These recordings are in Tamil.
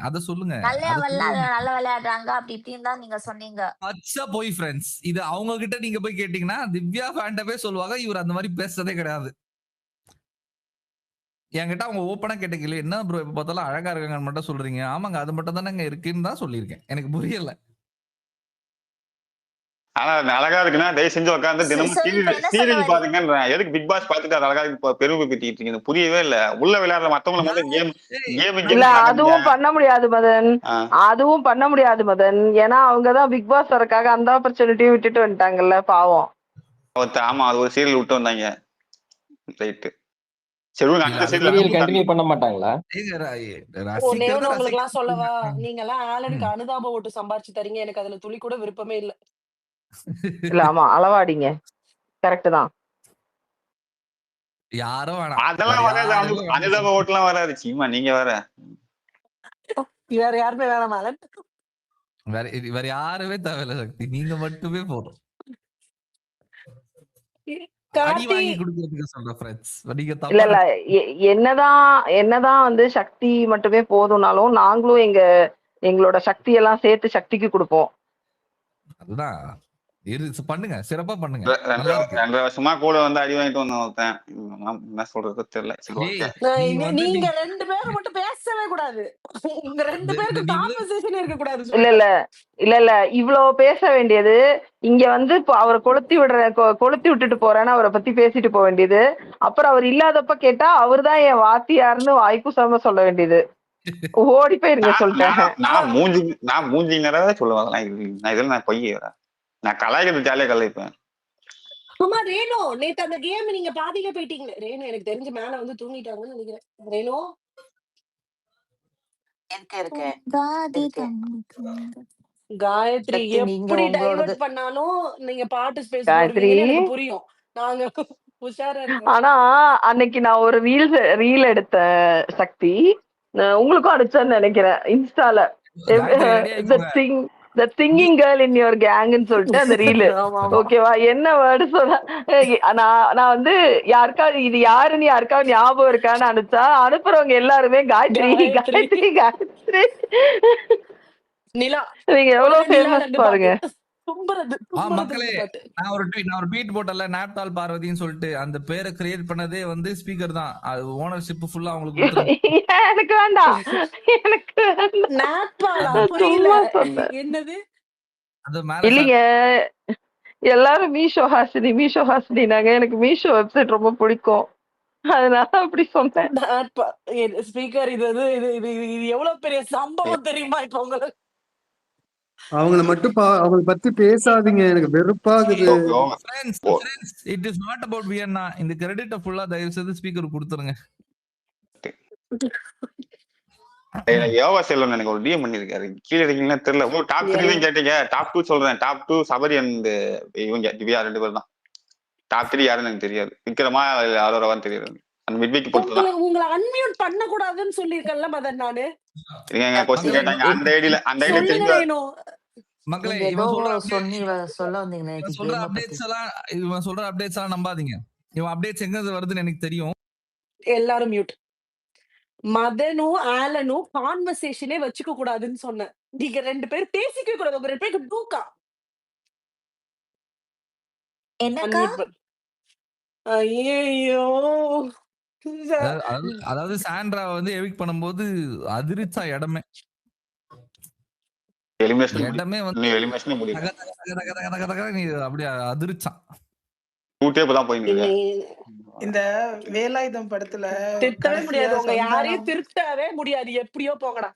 அத சொல்லுங்க. நல்லா அத சொல்லுங்க. நல்லா விளையாடுறாங்க அப்படி இப்படின்னு தான் நீங்க சொன்னீங்க. பச்ச பொய் ஃபிரெண்ட்ஸ். இது அவங்க கிட்ட நீங்க போய் கேட்டீங்கன்னா, திவ்யா ஃபேன்ட்டவே சொல்லுவாங்க, இவரு அந்த மாரி பேசுறதே கிடையாது. என்கிட்ட அவங்க ஓப்பனா கேட்ட கேள்வி, "என்ன ப்ரோ எப்ப பார்த்தாலும் அழகா இருக்காங்கன்னு மட்டும் சொல்றீங்க?" ஆமாங்க. அது மட்டும் தானங்க இருக்குன்னு தான் சொல்லியிருக்கேன். எனக்கு புரியல. ஆனா அது அழகா இருக்குன்னா தயவு செஞ்சு உட்காந்து தினமும் சரி இப்ப என்ன சொல்ல சீரியல் வரீங்க? பாருங்கன்றேன். எதுக்கு பிக் பாஸ் பார்த்துட்டு அது அழகா பெருமை படுத்திட்டு இருக்கீங்க? புரியவே இல்ல. உள்ள விளையாடுற மத்தவங்கள முதல்ல கேம் ஏய் கேம் இல்ல கேம் பார்க்காதீங்க. அதுவும் பண்ண முடியாது மதன். ஆ. அதுவும் பண்ண முடியாது மதன். ஏன்னா அவங்கதான் பிக் பாஸ் வரக்காக அந்த ஆப்பர்ச்சுனிட்டியும் விட்டுட்டு வந்துட்டாங்கல்ல பாவம். ஆமா அது ஒரு சீரியல் விட்டு வந்தாங்க. ரைட்டு. சரி இல்ல அடுத்த அதுதான் சீரியல் சீரியல் கண்டினியூ பண்ண மாட்டாங்களா? ஏங்க ஒண்ணே ரசிக்கிறது ஒண்ணு உங்களுக்கு எல்லாம் சொல்லவா? ரசிக்க நீங்கலாம் ஆலனுக்கு அனுதாப ஓட்டு சம்பாரிச்சு தரீங்க. எனக்கு அதுல துளி கூட விருப்பமே இல்ல. இல்ல ஆமா அளவாடிங்க. கரெக்ட் தான். யாரும் வேணாம். வேற அதெல்லாம் வராது. யாருமே வேணாம். அனுதாப ஓட்டுலாம் வராது. சீமா நீங்க வேற. வேற யாருமே வேணாமா ஆலன்? வேற யாருமே தேவையில்ல சக்தி. நீங்க மட்டுமே போதும். அடி கார்த்தி வாங்கி குடுக்குறதுக்கு சொல்றேன் ஃபிரெண்ட்ஸ். நீங்க இல்ல தப்பா இல்ல என்னதான் வந்து சக்தி மட்டுமே போதும்னாலும் நாங்களும் எங்களோட சக்தி எல்லாம் சேர்த்து சக்திக்கு கொடுப்போம். அதுதான். பண்ணுங்க. சிறப்பா பண்ணுங்க. நல்லா இருக்கு. 2 வருஷமா கூட வந்து அடி வாங்கிட்டு வந்தான் ஒருத்தன். என்ன சொல்றது தெரியல. சரி ஏய் ஓகே. நீங்க வந்து நீங்க 2 பேரும் மட்டும் பேசவே கூடாது. உங்க 2 பேருக்கு நீ வந்து கான்வர்சேஷனே இருக்க கூடாது இல்ல சொல்லிட்டேன். இல்ல இவ்வளவு பேச வேண்டியது இங்க வந்து இப்போ அவரை கொளுத்தி விட்டுட்டு போறேன்னு அவரை பத்தி பேசிட்டு போக வேண்டியது. அப்புறம் அவர் இல்லாதப்ப கேட்டா அவர்தான் என் வாத்தியாருன்னு வாய்க்குசாம சொல்ல வேண்டியது. ஓடி போயிருங்க சொல்லிட்டேன். நான் மூஞ்சி நிறைய சொல்லுவேன். நான் இதெல்லாம் பொய். நான் கலாய்க்கிறது ஜாலியா கலாய்ப்பேன். ஆமா ரேணு நேத்து அந்த கேம் நீங்க பாதியில போயிட்டீங்க. ரேணு எனக்கு தெரிஞ்சு மேல வந்து தூங்கிட்டாங்கன்னு நினைக்கிறேன். ரேணு இருக்கேன். காயத்ரி சக்தி நீங்க எப்படி உங்களோடது. டைவர்ட் பண்ணாலும் நீங்க பாட்டு ஸ்பேஸ் காயத்ரி வருவீங்கன்னு எனக்கு புரியும். நாங்க உஷாரா இருக்கோம். ஆனா அன்னைக்கு நான் ஒரு ரீல் எடுத்தேன் சக்தி. உங்களுக்கும் அடிச்சேன்னு நினைக்கிறேன் இன்ஸ்டால. காயத்ரி ரெடி ஆயிக்கோங்க. The singing girl in your gangன்னு சொல்லிட்டு அந்த ரீலு. ஓகேவா என்ன வேர்டு சொன்னா நான் வந்து யாருக்காவது இது யாருன்னு யாருக்காவது ஞாபகம் இருக்கான்னு அனுப்புறவங்க எல்லாருமே காயத்ரி காயத்ரி காயத்ரி. நிலா நீங்க எவ்வளவு ஃபேமஸ் பாருங்க. மக்களே நான் ஒரு ட்வீட் போட்டல நாப்டால் பார்வதின்னு சொல்லிட்டு அந்த பேரை கிரியேட் பண்ணதே வந்து ஸ்பீக்கர் தான். அது ஓனர்ஷிப் ஃபுல்லா அவங்களுக்கு எனக்கு வேண்டாம் எனக்கு என்னது இல்லைங்க எல்லாரும் மீஷோ ஹாசினினாங்க. எனக்கு மீஷோ வெப்சைட் ரொம்ப பிடிக்கும். அதனால அப்படி சொன்னேன். ஸ்பீக்கர் இது எவ்வளவு பெரிய சம்பவம் தெரியுமா இப்ப உங்களுக்கு? அவங்கள மட்டும் அவங்கள பத்தி பேசாதீங்க. எனக்கு வெறுப்பாகுது. It is not about Viyana. இந்த கிரெடிட்ட ஃபுல்லா தயவு செய்து ஸ்பீக்கர் கொடுத்துருங்க. யோகா செல்வன் எனக்கு ஒரு டிஎம் பண்ணிருக்காரு. கீழே இருக்கீங்கன்னா தெரியல. டாப் 3 தான் கேட்டீங்க. டாப் 2 சொல்றேன். டாப் 2 சபரி அண்ட் இவங்க திவ்யா 2 பேர் தான். டாப் 3 யாருன்னு எனக்கு தெரியாது. விக்ரமா அரோராவான்னு தெரியாது. அந்த மிட்வீக் போட்டு உங்களை அன்மியூட் பண்ண கூடாதுன்னு சொல்லிருக்கேன்ல மதன் நானு. நீங்க क्वेश्चन கேட்டாங்க. அந்த ஐடில தெரிஞ்சு மக்களே இவன் சொல்ற அப்டேட்ஸ் எல்லாம் நம்பாதீங்க. இவன் அப்டேட்ஸ் எங்க வருதுன்னு எனக்கு தெரியும். எல்லாரும் மியூட். மதனும் ஆலனும் கான்வர்சேஷனே வச்சுக்க கூடாதுன்னு சொன்னேன். நீங்க 2 பேரும் பேசிக்க கூடாது. உங்க 2 பேருக்கு டூக்கா என்னக்கா? ஐயோ அதாவது சாண்ட்ரா வந்து எவிக் பண்ணும்போது அதிர்ச்சா இடமே இடமே வந்து அப்படியே அதிர்ச்சான். இந்த வேலாயுதம் படத்துல திட்டவே முடியாது. உங்க யாரையும் திருத்தவே முடியாது. எப்படியோ போங்கடா.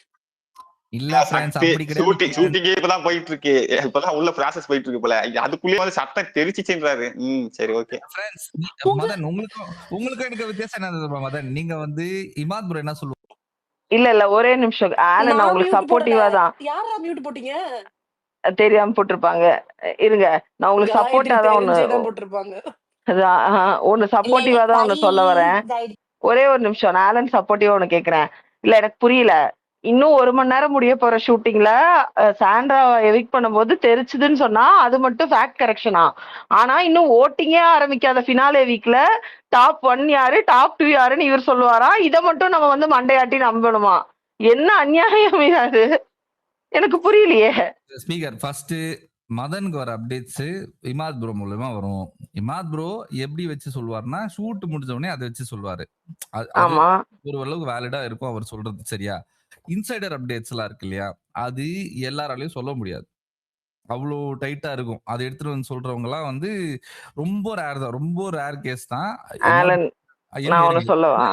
இல்ல ஃப்ரெண்ட்ஸ் அப்படி கிடையாது. ஷூட்டிங்கே இப்பதான் போயிட்டு இருக்கு. இப்பதான் உள்ள ப்ராசஸ் போயிட்டு இருக்கு போல. அதுக்குள்ளே வந்து சத்தம் தெரிச்சிச்சுன்றாரு. சரி ஓகே ஃப்ரெண்ட்ஸ். மதன் உங்களுக்கு எனக்கு வித்தியாசம் என்ன மதன்? நீங்க வந்து இமாத் ப்ரோ என்ன சொல்லுவாங்க? இல்ல ஒரே நிமிஷம். ஆலன் உங்களுக்கு சப்போர்ட்டிவா தான். யாரா மியூட் போட்டீங்க? தெரியாம போட்டிருப்பாங்க. இருங்க நான் உங்களுக்கு சப்போர்ட்டா தான் ஒண்ணு சப்போர்ட்டிவா தான் ஒண்ணு சொல்ல வரேன். ஒரே ஒரு நிமிஷம். நான் ஆலன் சப்போர்ட்டிவா ஒண்ணு கேக்குறேன். இல்ல எனக்கு புரியல. இன்னும் 1 மணி நேரம் முடிய போற ஷூட்டிங்ல சாண்ட்ரா எவிக் பண்ணும்போது தெரிச்சுதுன்னு சொன்னா அது மட்டும் ஃபேக்ட் கரெக்ஷனா? ஆனா இன்னும் ஓட்டிங்கே ஆரம்பிக்காத ஃபினாலே வீக்ல டாப் 1 யாரு டாப் 2 யாருன்னு இவர் சொல்லுவாரா? இதை மட்டும் நம்ம வந்து மண்டையாட்டி நம்பணுமா? என்ன அநியாயம் இது? எனக்கு புரியலையே. ஸ்பீக்கர் ஃபர்ஸ்ட் மதனுக்கு வர அப்டேட்ஸ் இமாத் ப்ரோ மூலமா வரும். இமாத் ப்ரோ எப்படி வச்சு சொல்வார்னா ஷூட் முடிஞ்ச உடனே அதை வச்சு சொல்வாரு. அது ஒரு அளவுக்கு வேலிடா இருக்கும் அவர் சொல்றது, சரியா? இன்சைடர் அப்டேட்ஸ் எல்லாம் இருக்கு இல்லையா, அது எல்லாராலையும் சொல்ல முடியாது, அவ்வளோ டைட்டா இருக்கும். அதை எடுத்துட்டு வந்து சொல்றவங்க எல்லாம் வந்து ரொம்ப ரேர் தான், ரொம்ப ரேர் கேஸ் தான். நான் ஒண்ணு சொல்லவா?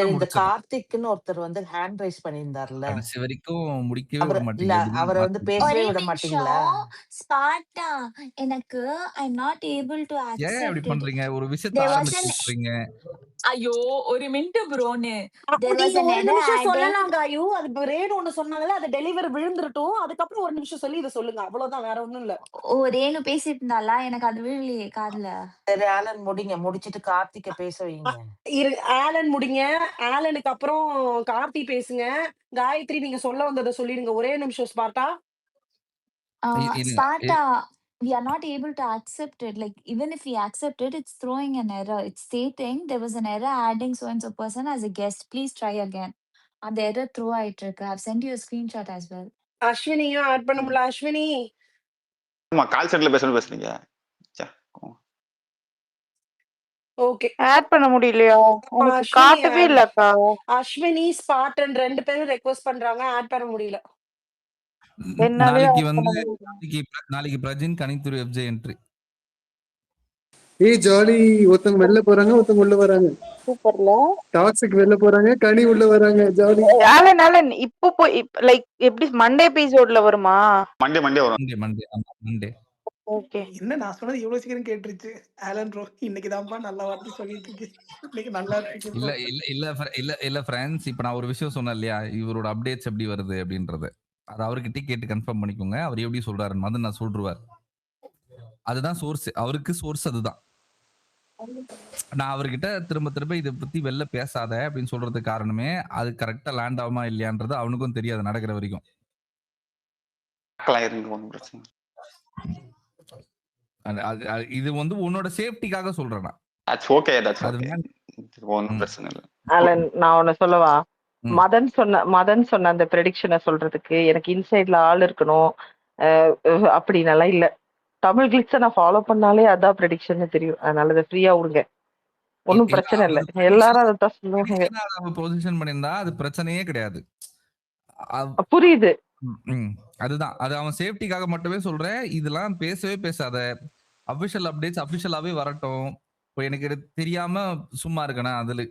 இந்த கார்த்திக்னு ஒருத்தர் வந்து ஹேண்ட் ரைஸ் பண்ணியிருந்தார்ல, கடைசி வரைக்கும் முடிக்கவே விட இல்ல மாட்டீங்க. அவரை வந்து பேசவே விட மாட்டீங்களா? ஸ்பார்ட்டா எனக்கு ஐ அம் நாட் ஏபிள் டு ஏன் இப்படி அக்செப்ட் இட். பண்றீங்க? ஒரு விஷயத்தை There was an ஆரம்பிச்சிருக்கீங்க. ஐயோ ஒரு மினிட் ப்ரோன்னு அப்ப there was நீங்க an ஒரு error நிமிஷம் adding. சொல்லலாம் காயு. அது ரேணு ஒண்ணு சொன்னாங்கல்ல, அது டெலிவரி விழுந்துரட்டும். அதுக்கப்புறம் ஒரு நிமிஷம் சொல்லி இதை சொல்லுங்க. அவ்வளவுதான், வேற ஒண்ணும் இல்ல. ஓ ரேணு பேசிட்டு இருந்தாளா? எனக்கு அது விழலையே காதுல. சரி ஆலன் முடிங்க, முடிச்சிட்டு கார்த்திகை பேச வைங்க. ஆலன் முடிங்க. ஆலனுக்கு அப்புறம் கார்த்தி பேசுங்க. காயத்ரி நீங்க சொல்ல வந்ததை சொல்லிடுங்க. ஒரே நிமிஷம் Sparta. Sparta, we are not able to accept it. Like even if we accept it, it's throwing an error. It's stating there was an error adding so and so person as a guest. Please try again. And the error throw ஆயிட்டிருக்கு. I've sent you a screenshot as well. அஸ்வினியும் ஆட் பண்ண முடியல. அஸ்வினி ஆமா, கால் செட்ல பேசுறீங்க. ஓகே, ஆட் பண்ண முடியலையா? எனக்கு அஸ்வினி காட்டவே இல்லக்கா. அஸ்வினி ஸ்பாட்டன் 2 பேரும் ரெக்வெஸ்ட் பண்றாங்க. ஆட் பண்ண முடியல. என்னாலே நாளைக்கு add வந்து பண்ண முடியல. நாளைக்கு பிரஜின் கனித்துறை எஃப்ஜே என்ட்ரி. ஏய் ஜாலி, ஒருத்தவங்க வெளில போறாங்க, ஒருத்தவங்க உள்ள வராங்க. சூப்பர்ல. டாக்ஸிக் வெளில போறாங்க, கனி உள்ள வராங்க. ஜாலி. ஆலன் இப்போ போய் லைக் எப்படி மண்டே எபிசோட்ல வருமா? மண்டே வரும். மண்டே. ஓகே. என்ன நான் சொன்னது இவ்வளவு சீக்கிரம் கேட்டுருச்சு ஆலன் ப்ரோ. இன்னைக்கு தான்ப்பா நல்ல வார்த்தை சொல்லிட்டு இருக்கு. இன்னைக்கு நல்லா இருக்கு. இல்ல ஃப்ரெண்ட்ஸ், இப்ப நான் ஒரு விஷயம் சொன்னேன் இல்லையா, இவரோட அப்டேட்ஸ் எப்படி வருது அப்படின்றது, அது அவர்கிட்ட கேட்டு கன்ஃபார்ம் பண்ணிக்கோங்க. அவர் எப்படி சொல்றாருன்னு வந்து நான் சொல்றேன். அதுதான் சோர்ஸ், அவருக்கு சோர்ஸ் அதுதான். நான் அவர்கிட்ட திரும்ப இதை பத்தி வெளில பேசாத அப்படின்னு சொல்றதுக்கு காரணமே அது கரெக்டா லேண்ட் ஆகுமா இல்லையான்றது அவனுக்கும் தெரியாது நடக்கிற வரைக்கும். இது வந்து உன்னோட சேஃப்டிக்காக சொல்றேன். நான் ஒண்ணு சொல்லவா? மதன் சொன்ன அந்த ப்ரெடிக்ஷனை சொல்றதுக்கு எனக்கு இன்சைட்ல ஆள் இருக்கணும் அப்படின்னால இல்ல. தமிழ் கிளிக்ஸை நான் ஃபாலோ பண்ணாலே அதான் ப்ரெடிக்ஷன் தெரியும். அதனால அதை ஃப்ரீயா விடுங்க, ஒன்னும் பிரச்சனை இல்லை. எல்லாரும் அதைத்தான் சொல்லுவாங்க. பொசிஷன் பண்ணியிருந்தா அது பிரச்சனையே கிடையாது. புரியுது. அதுதான், அது அவன் சேஃப்டிக்காக மட்டுமே சொல்றேன். இதெல்லாம் பேசவே பேசாத, அபிஷியல் அப்டேட்ஸ் அபிஷியலாவே வரட்டும். இப்போ எனக்கு தெரியாம சும்மா இருக்கணும், அதுல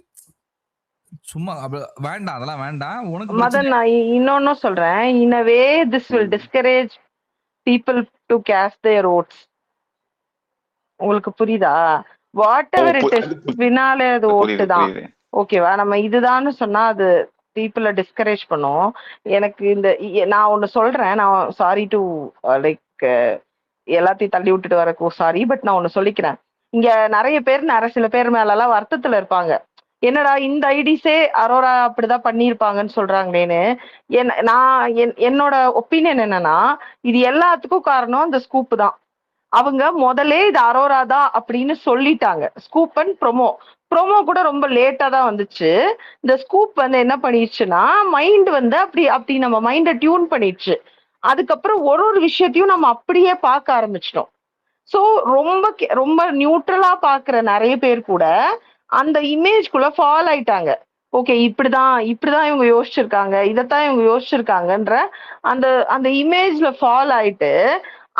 சும்மா வேண்டாம், அதெல்லாம் வேண்டாம். உனக்கு மதன் நான் இன்னொன்னும் சொல்றேன். இன் a way this will discourage people to cast their votes. உங்களுக்கு புரியுதா? வாட் எவர் இட் இஸ், பின்னாலே அது ஓட்டு தான். ஓகேவா? நம்ம இதுதான்னு சொன்னா அது பீப்புளை டிஸ்கரேஜ் பண்ணும். எனக்கு நான் ஒண்ணு சொல்றேன். நான் சாரி டு லைக் எல்லாத்தையும் தள்ளி விட்டுட்டு வரக்கு சாரி, பட் நான் ஒண்ணு சொல்லிக்கிறேன். இங்க நிறைய சில பேர் மேல எல்லாம் வருத்தத்துல இருப்பாங்க. என்னடா இந்த ஐடிஸே அரோரா அப்படிதான் பண்ணியிருப்பாங்கன்னு சொல்றாங்களேன்னு. என்னோட ஒப்பீனியன் என்னன்னா, இது எல்லாத்துக்கும் காரணம் இந்த ஸ்கூப் தான். அவங்க முதலே இது அரோரா தான் அப்படின்னு சொல்லிட்டாங்க. ஸ்கூப் அண்ட் ப்ரோமோ கூட ரொம்ப லேட்டா தான் வந்துச்சு. இந்த ஸ்கூப் வந்து என்ன பண்ணிடுச்சுன்னா, மைண்ட் வந்து அப்படி நம்ம மைண்டை டியூன் பண்ணிடுச்சு. அதுக்கப்புறம் ஒரு விஷயத்தையும் நம்ம அப்படியே பார்க்க ஆரம்பிச்சிட்டோம். ஸோ ரொம்ப நியூட்ரலா பாக்குற நிறைய பேர் கூட அந்த இமேஜ்குள்ள ஃபால் ஆயிட்டாங்க. ஓகே, இப்படிதான் இவங்க யோசிச்சிருக்காங்க, இதைத்தான் இவங்க யோசிச்சிருக்காங்கன்ற அந்த இமேஜ்ல ஃபால் ஆயிட்டு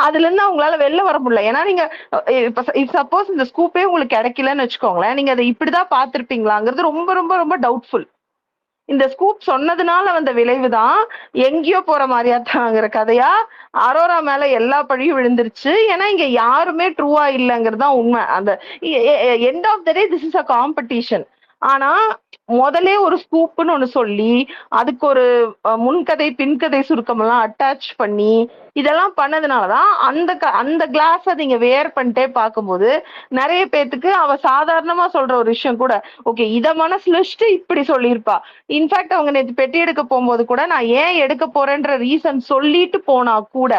அதுல இருந்து அவங்களால வெளில வர முடியல. ஏன்னா நீங்க சப்போஸ் இந்த ஸ்கூப்பே உங்களுக்கு கிடைக்கலன்னு வச்சுக்கோங்களேன், நீங்க அதை இப்படிதான் பார்த்திருப்பீங்களாங்கிறது ரொம்ப ரொம்ப ரொம்ப டவுட்ஃபுல். இந்த ஸ்கூப் சொன்னதுனால வந்த விளைவு தான் எங்கேயோ போற மாதிரியா தாங்கிற கதையா அரோரா மேல எல்லா பழியும் விழுந்துருச்சு. ஏன்னா இங்க யாருமே ட்ரூவா இல்லைங்கிறது தான் உண்மை. அந்த end of the day this is a competition. ஆனா முதலே ஒரு ஸ்கூப்னு ஒண்ணு சொல்லி அதுக்கு ஒரு முன்கதை பின்கதை சுருக்கம் எல்லாம் அட்டாச் பண்ணி இதெல்லாம் பண்ணதுனாலதான் அந்த கிளாஸை நீங்க வேர் பண்ணிட்டே பார்க்கும்போது நிறைய பேத்துக்கு அவ சாதாரணமா சொல்ற ஒரு விஷயம் கூட ஓகே இத மனசுல வச்சுட்டு இப்படி சொல்லியிருப்பா. இன்ஃபேக்ட் அவங்க நேற்று பெட்டி எடுக்க போகும்போது கூட நான் ஏன் எடுக்க போறேன்ற ரீசன் சொல்லிட்டு போனா கூட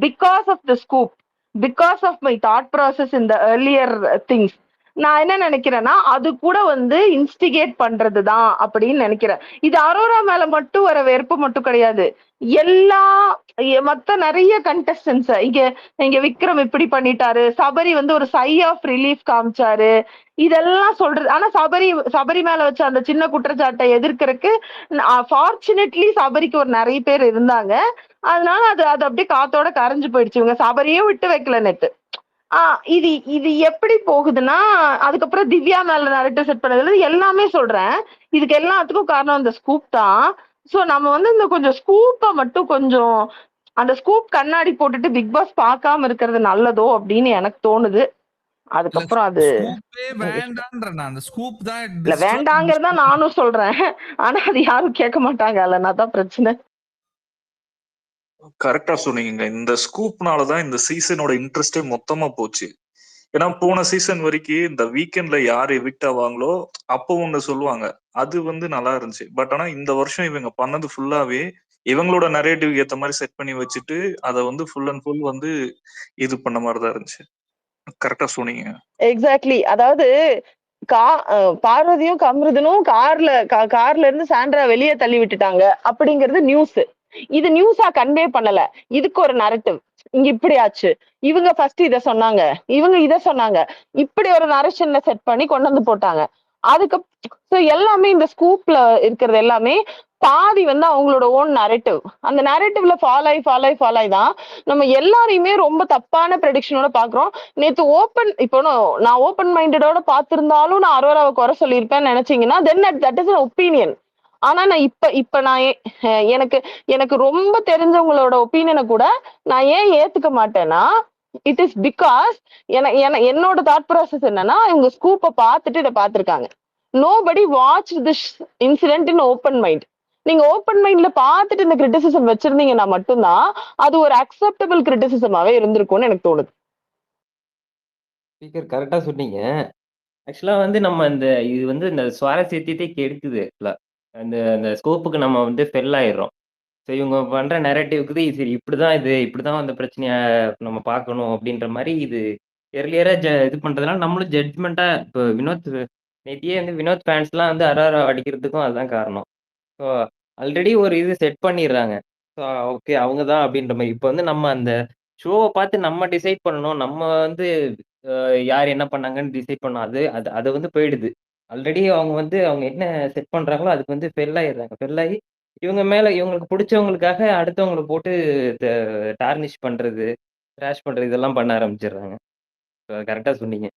because of the scoop, because of my thought process in the earlier things, நான் என்ன நினைக்கிறேன்னா அது கூட வந்து இன்ஸ்டிகேட் பண்றதுதான் அப்படின்னு நினைக்கிறேன். இது அரோரா மேல மட்டும் வர வெறுப்பு மட்டும் கிடையாது. எல்லா மத்த நிறைய கண்டஸ்டன்ஸ் இங்க இங்க விக்ரம் இப்படி பண்ணிட்டாரு, சபரி வந்து ஒரு சை ஆஃப் ரிலீஃப் காமிச்சாரு, இதெல்லாம் சொல்றது. ஆனா சபரி மேல வச்ச அந்த சின்ன குற்றச்சாட்டை எதிர்க்கிறதுக்கு ஃபார்ச்சுனேட்லி சபரிக்கு ஒரு நிறைய பேர் இருந்தாங்க. அதனால அது அது அப்படியே காத்தோட கரைஞ்சு போயிடுச்சு. இவங்க சபரியும் விட்டு வைக்கல நேத்து. இது இது எப்படி போகுதுன்னா, அதுக்கப்புறம் திவ்யா மேல நரேட்டிவ் செட் பண்ணதுல எல்லாமே சொல்றேன். இதுக்கு எல்லாத்துக்கும் காரணம் அந்த ஸ்கூப் தான். சோ நம்ம வந்து இந்த கொஞ்சம் ஸ்கூப்ப மட்டும் கொஞ்சம் அந்த ஸ்கூப் கண்ணாடி போட்டுட்டு பிக் பாஸ் பார்க்காம இருக்கிறது நல்லதோ அப்படின்னு எனக்கு தோணுது. இல்ல அதுக்கப்புறம் அது ஸ்கூப்பே வேண்டான்ற அந்த ஸ்கூப் தான் இல்ல வேண்டாங்கிறதா நானும் சொல்றேன். ஆனா அது யாரும் கேட்க மாட்டாங்க. அல்ல அதான் பிரச்சனை. கரெக்டா சொன்னீங்க. இந்த ஸ்கூப்னாலதான் இந்த சீசனோட இன்ட்ரெஸ்டே மொத்தமா போச்சு. ஏன்னா போன சீசன் வரைக்கும் இந்த வீக்கெண்ட்ல யார் எவிக்ட் ஆவாங்களோ அப்போ ஒண்ணு சொல்லுவாங்க, அது வந்து நல்லா இருந்துச்சு. பட் ஆனா இந்த வருஷம் இவங்க பண்ணது ஃபுல்லாவே இவங்களோட நரேட்டிவ் ஏத்த மாதிரி செட் பண்ணி வச்சுட்டு அதை வந்து ஃபுல் அண்ட் ஃபுல் வந்து இது பண்ண மாதிரிதான் இருந்துச்சு. கரெக்டா சொன்னீங்க. எக்ஸாக்ட்லி. அதாவது பார்வதியும் கம்ருதனும் கார்ல இருந்து சாண்ட்ரா வெளியே தள்ளி விட்டுட்டாங்க அப்படிங்கிறது நியூஸ். இது நியூஸா கன்வே பண்ணல. இதுக்கு ஒரு நரேட்டிவ் இங்க இப்படி ஆச்சு, இவங்க ஃபர்ஸ்ட் இத சொன்னாங்க, இவங்க இத சொன்னாங்க, இப்படி ஒரு நரேஷன்ல செட் பண்ணி கொண்டு வந்து போட்டாங்க. அதுக்கு எல்லாமே இந்த ஸ்கூப்ல இருக்கிறது எல்லாமே பாதி வந்து அவங்களோட ஓன் நரேட்டிவ். அந்த நரேட்டிவ்ல ஃபாலோ ஆகி தான் நம்ம எல்லாரையுமே ரொம்ப தப்பான ப்ரெடிக்ஷனோட பாக்குறோம். நேத்து இப்போ நான் ஓப்பன் மைண்டடோட பார்த்திருந்தாலும் நான் அரோராவை குறை சொல்லியிருப்பேன்னு நினைச்சீங்கன்னா தென் தட் இஸ் ஒப்பீனியன். ஆனா நான் இப்ப நான் எனக்கு ரொம்ப தெரிஞ்சவங்களோட ஒப்பீனியனை கூட நான் ஏன் ஏத்துக்க மாட்டேன்னா, இட் இஸ் பிகாஸ் என்னோட தாட் ப்ராசஸ் என்னன்னா, இவங்க ஸ்கூப்பை பார்த்துட்டு இதை பார்த்திருக்காங்க. Nobody watch this incident in open mind. நீங்க ஓப்பன் மைண்ட்ல பார்த்துட்டு இந்த கிரிட்டிசிசம் வச்சிருந்தீங்கன்னா மட்டும்தான் அது ஒரு அக்செப்டபிள் கிரிட்டிசிசமாவே இருந்திருக்கும்னு எனக்கு தோணுது. ஸ்பீக்கர் கரெக்டா சொன்னீங்க. ஆக்சுவலா வந்து நம்ம இது வந்து இந்த சுவாரஸ்யத்தையே கெடுக்குது. அந்த அந்த ஸ்கோப்புக்கு நம்ம வந்து ஃபெல் ஆயிடுறோம். ஸோ இவங்க பண்ற நரேட்டிவ்க்கு சரி இப்படிதான் அந்த பிரச்சனைய நம்ம பார்க்கணும் அப்படின்ற மாதிரி இது எர்லியரா இது பண்றதுனால நம்மளும் ஜட்ஜ்மெண்ட்டா இப்போ நேத்தியே வந்து வினோத் ஃபேன்ஸ்லாம் வந்து அராரா அடிக்கிறதுக்கும் அதுதான் காரணம். ஸோ ஆல்ரெடி ஒரு இது செட் பண்ணிடுறாங்க. ஸோ ஓகே அவங்க தான் அப்படின்ற மாதிரி. இப்போ வந்து நம்ம அந்த ஷோவை பார்த்து நம்ம டிசைட் பண்ணணும். நம்ம வந்து யார் என்ன பண்ணாங்கன்னு டிசைட் பண்ணணும். அது அது அது வந்து போயிடுது. ஆல்ரெடி அவங்க வந்து அவங்க என்ன செட் பண்றாங்களோ அதுக்கு வந்து ஃபெல் ஆயிடுறாங்க. ஃபெல் ஆகி இவங்க மேல இவங்களுக்கு பிடிச்சவங்களுக்காக அடுத்தவங்களை போட்டு டார்னிஷ் பண்றது, ட்ராஷ் பண்றது இதெல்லாம் பண்ண ஆரம்பிச்சிடுறாங்க. கரெக்டா சொன்னீங்க.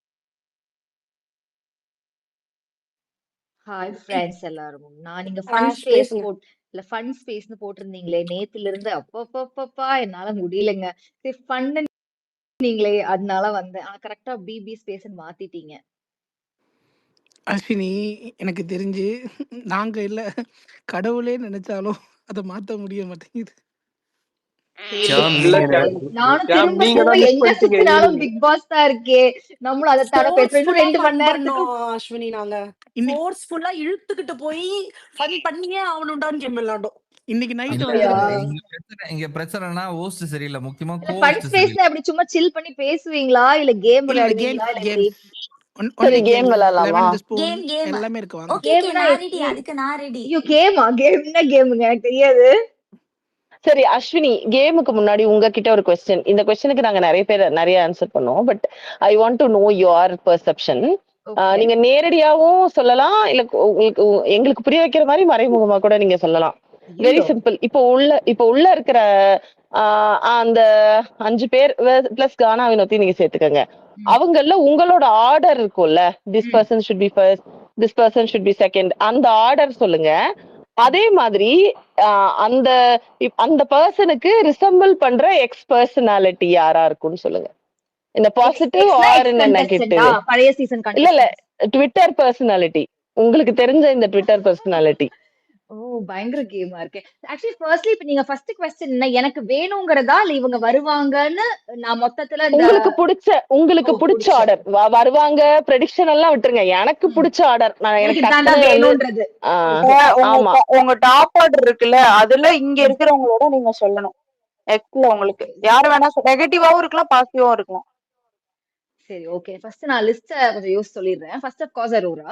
ஹாய் ஃப்ரெண்ட்ஸ் எல்லாரும். நீங்க ஃபன் ஸ்பேஸ் ஃபன் ஸ்பேஸ்னு போட்டிருந்தீங்களே நேத்துல இருந்து, அப்பப்பா என்னால முடியலங்க. சரி ஃபன் நீங்களே அதனால வந்தேன். கரெக்டா பிபி ஸ்பேஸ்ன்னு மாத்திட்டீங்க. அஸ்வினி, எனக்கு தெரிஞ்சு நாங்க இல்ல கடவுளே நினைச்சாலும் அதை மாத்த முடிய மாட்டேங்குது. நானும் திரும்ப போய் எங்க சுத்தினாலும் பிக் பாஸ் தான் இருக்கே. நம்மளும் அதை தட பேசுறோம். 2 மணி நேரத்துக்கு அஸ்வினி நாங்க ஃபோர்ஸ்ஃபுல்லா இழுத்துக்கிட்டு போய் ஃபன் பண்ணியே ஆவணும்டான்னு கேம் விளையாண்டோம். இன்னைக்கு நைட் இங்க பிரச்சனைனா ஹோஸ்ட் சரியில்லை. முக்கியமா ஃபன் ஸ்பேஸ்ல அப்படி சும்மா சில் பண்ணி பேசுவீங்களா இல்ல கேம் விளையாடுவீங்களா இல்ல சரி கேம் விளையாடலாமா? எல்லாமே இருக்கு வாங்க. கேம்னா கேமுங்க எனக்கு தெரியாது. சரி அஸ்வினி, கேமுக்கு முன்னாடி உங்ககிட்ட ஒரு கொஸ்டின். இந்த கொஸ்டினுக்கு நாங்க நிறைய ஆன்சர் பண்ணோம். But I want to know your perception. நீங்க நேரடியாவும் சொல்லலாம், இல்ல உங்களுக்கு எங்களுக்கு புரிய வைக்கிற மாதிரி மறைமுகமா கூட நீங்க சொல்லலாம். Very simple. இப்போ உள்ள இருக்கிற அந்த 5 பேர் பிளஸ் கானா வினோத்தி நீங்க சேர்த்துக்கங்க. அவங்கள உங்களோட ஆர்டர் இருக்கும்ல, this person should be first, this person should be second, அந்த ஆர்டர் சொல்லுங்க. அதே மாதிரி அந்த பர்சனுக்கு ரிசம்பிள் பண்ற எக்ஸ் பர்சனாலிட்டி யாரா இருக்கும்னு சொல்லுங்க. இந்த பாசிட்டிவ் ஆர் நெகட்டிவ். பழைய சீசன் இல்ல ட்விட்டர் பர்சனாலிட்டி, உங்களுக்கு தெரிஞ்ச இந்த ட்விட்டர் பர்சனாலிட்டி. பயங்கர கேமா இருக்கு. ஆக்சுவலி ஃபர்ஸ்ட்லி இப்ப நீங்க ஃபர்ஸ்ட் क्वेश्चन என்ன எனக்கு வேணும்ங்கறதா இல்ல இவங்க வருவாங்கன்னு நான் மொத்தத்துல உங்களுக்கு பிடிச்ச ஆர்டர் வருவாங்க பிரெடிக்ஷன் எல்லாம் விட்டுருங்க. எனக்கு பிடிச்ச ஆர்டர் வேணும்ன்றது. உங்க டாப் ஆர்டர் இருக்குல்ல, அதுல இங்க இருக்கிறவங்களோட நீங்க சொல்லணும். எக்ஸ்ல உங்களுக்கு யார் வேணா நெகட்டிவாவும் இருக்கலாம் பாசிட்டிவாவும் இருக்கலாம். சரி, ஓகே. ஃபர்ஸ்ட் நான் லிஸ்ட்ட கொஞ்சம் யோசிச்சு சொல்லிடுறேன். First of course Aurora.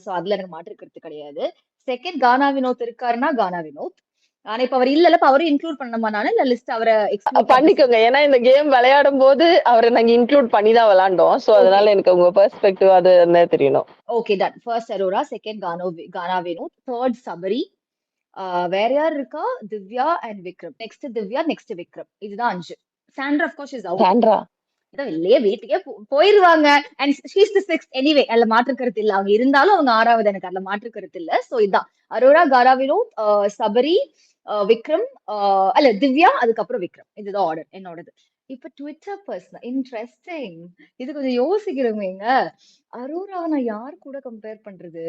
So அதுல எனக்கு மாற்று கருத்து கிடையாது. செகண்ட் கானா வினோத் இருக்காருன்னா கானா வினோத். ஆனா இப்ப அவர் இல்லல்ல, இப்ப அவரையும் இன்க்ளூட் பண்ணணுமா நானு? இல்ல லிஸ்ட் அவர எக்ஸ்க்ளூட் பண்ணிட்டு பண்ணிக்கோங்க. ஏன்னா இந்த கேம் விளையாடும் போது அவரை நாங்க இன்க்ளூட் பண்ணி தான் விளையாண்டோம். So okay. அதனால எனக்கு உங்க பெர்ஸ்பெக்டிவ் அது என்ன தெரியணும். Okay done. First Aurora, second Gana Vinoth, third Sabari. வேற யார் இருக்கா? Divya and Vikram. Next Divya, next Vikram. இதுதான் 5. Sandra of course is out. Sandra இல்லையே வீட்டுக்கே போயிருவாங்க. And she's the 6th anyway. அதுல மாற்று கருத்து இல்ல. அவங்க இருந்தாலும் அவங்க 6வது, எனக்கு அதுல மாற்று கருத்து இல்ல. சோ இதான் அரோரா, கானா வினோத், சபரி, விக்ரம், அல்ல திவ்யா, அதுக்கப்புறம் விக்ரம். இதுதான் ஆர்டர் என்னோடது. இப்ப ட்விட்டர் பர்சன் இன்ட்ரெஸ்டிங். இது கொஞ்சம் யோசிக்கிறோமேங்க. அரோராவை நான் யார் கூட கம்பேர் பண்றது?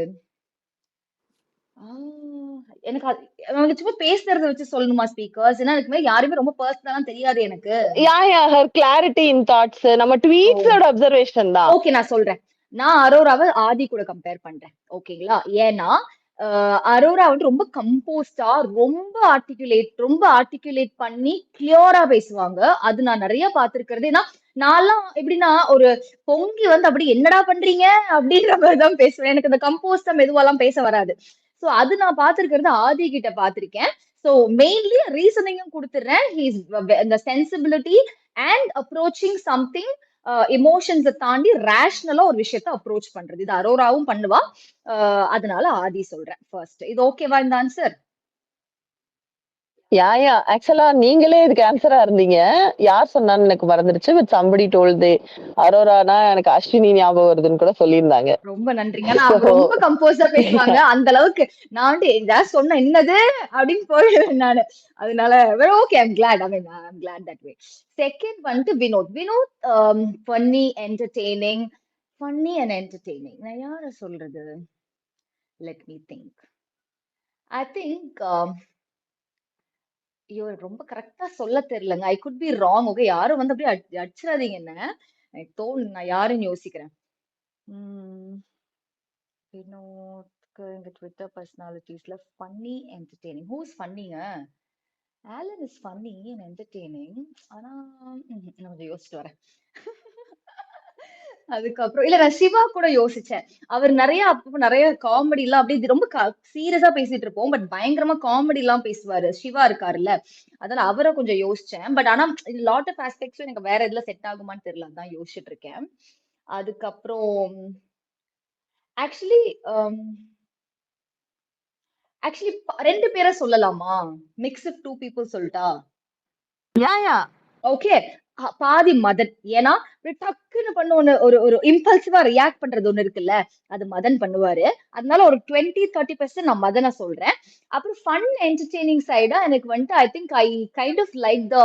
எனக்கு அவங்க சும்மா பேசுறத வச்சு சொல்லணுமா ஸ்பீக்கர்ஸ்? ஏன்னா எனக்கு யாருமே ரொம்ப பர்சனலா தெரியாது எனக்கு. ஹர் கிளாரிட்டி இன் தாட்ஸ் நம்ம ட்வீட்ஸோட அப்சர்வேஷன் தான். ஓகே நான் சொல்றேன். நான் அரோராவை ஆதி கூட கம்பேர் பண்றேன். ஓகேங்களா? ஏன்னா அரோரா வந்து ரொம்ப கம்போஸ்டா, ரொம்ப ஆர்டிகுலேட் பண்ணி கிளியரா பேசுவாங்க. அது நான் நிறைய பார்த்திருக்கிறது. ஏன்னா நான்லாம் எப்படின்னா ஒரு பொங்கி வந்து அப்படி என்னடா பண்றீங்க அப்படின்ற மாதிரிதான் பேசுவேன். எனக்கு இந்த கம்போஸ்டா மெதுவாலாம் பேச வராது. சோ அது நான் பார்த்திருக்கிறது ஆதி கிட்ட பார்த்திருக்கேன். சோ மெயின்லி ரீசனிங்கும் கொடுத்துறேன். இந்த சென்சிபிலிட்டி அண்ட் அப்ரோச்சிங் சம்திங் எமோஷன்ஸை தாண்டி ரேஷனலா ஒரு விஷயத்த அப்ரோச் பண்றது. இது அரோராவும் பண்ணுவா. அதனால ஆதி சொல்றேன் ஃபர்ஸ்ட். இது ஓகேவா இந்த ஆன்சர்? யா ஆக்சுவலா நீங்களே இதுக்கு ஆன்சரா இருந்தீங்க. யார் சொன்னான்னு எனக்கு மறந்துடுச்சு. பட் சம்படி டோல்டு அரோரானா எனக்கு அஸ்வினி ஞாபகம் வருதுன்னு கூட சொல்லியிருந்தாங்க. ரொம்ப நன்றிங்க. ஆனா அவங்க ரொம்ப கம்போஸா பேசுவாங்க. அந்த அளவுக்கு நான் வந்து ஏதாவது சொன்ன என்னது அப்படின்னு போயிடுவேன் நானு. அதனால okay I'm glad. I'm glad that way. Second வந்துட்டு வினோத் ஃபன்னி என்டர்டெய்னிங். நான் யார சொல்றது? Let me think. I think ஐயோ ரொம்ப கரெக்டா சொல்ல தெரியலங்க. I could be wrong. Okay யாரும் வந்து அப்படியே அடிச்சிடாதீங்க என்ன. எனக்கு தோணும் நான் யாருன்னு யோசிக்கிறேன். வினோத்க்கு இந்த ட்விட்டர் பர்சனாலிட்டிஸ்ல ஃபன்னி என்டர்டெய்னிங். ஹூஸ் ஃபன்னிங்க? Alan is funny and entertaining. ஆனா நான் கொஞ்சம் யோசிச்சுட்டு வரேன். அதுக்கப்புறம் இல்ல நான் சிவா கூட யோசிச்சேன். அவர் நிறைய காமெடி எல்லாம் அப்படியே ரொம்ப சீரியஸா பேசிட்டு இருப்போம். பட் பயங்கரமா காமெடி எல்லாம் பேசுவாரு. சிவா இருக்காருல்ல, அதனால அவரை கொஞ்சம் யோசிச்சேன். பட் ஆனா லாட் ஆஃப் ஆஸ்பெக்ட்ஸும் எனக்கு வேற இதுல செட் ஆகுமான்னு தெரியல. அதான் யோசிச்சுட்டு இருக்கேன். அதுக்கப்புறம் ஆக்சுவலி ஆக்சுவலி 2 பேரை சொல்லலாமா? மிக்ஸ் ஆஃப் 2 பீப்புள் சொல்லட்டா? Yeah okay. பாதி மதன். ஏன்னா டக்குன்னு பண்ண ஒரு இம்பல்சிவா ரியாக்ட் பண்றது ஒண்ணு இருக்குல்ல, அது மதன் பண்ணுவாரு. அதனால ஒரு 20-30% நான் மதனை சொல்றேன். அப்புறம் ஃபன் என்டர்டெய்னிங் சைடா எனக்கு வந்துட்டு I think I kind of like the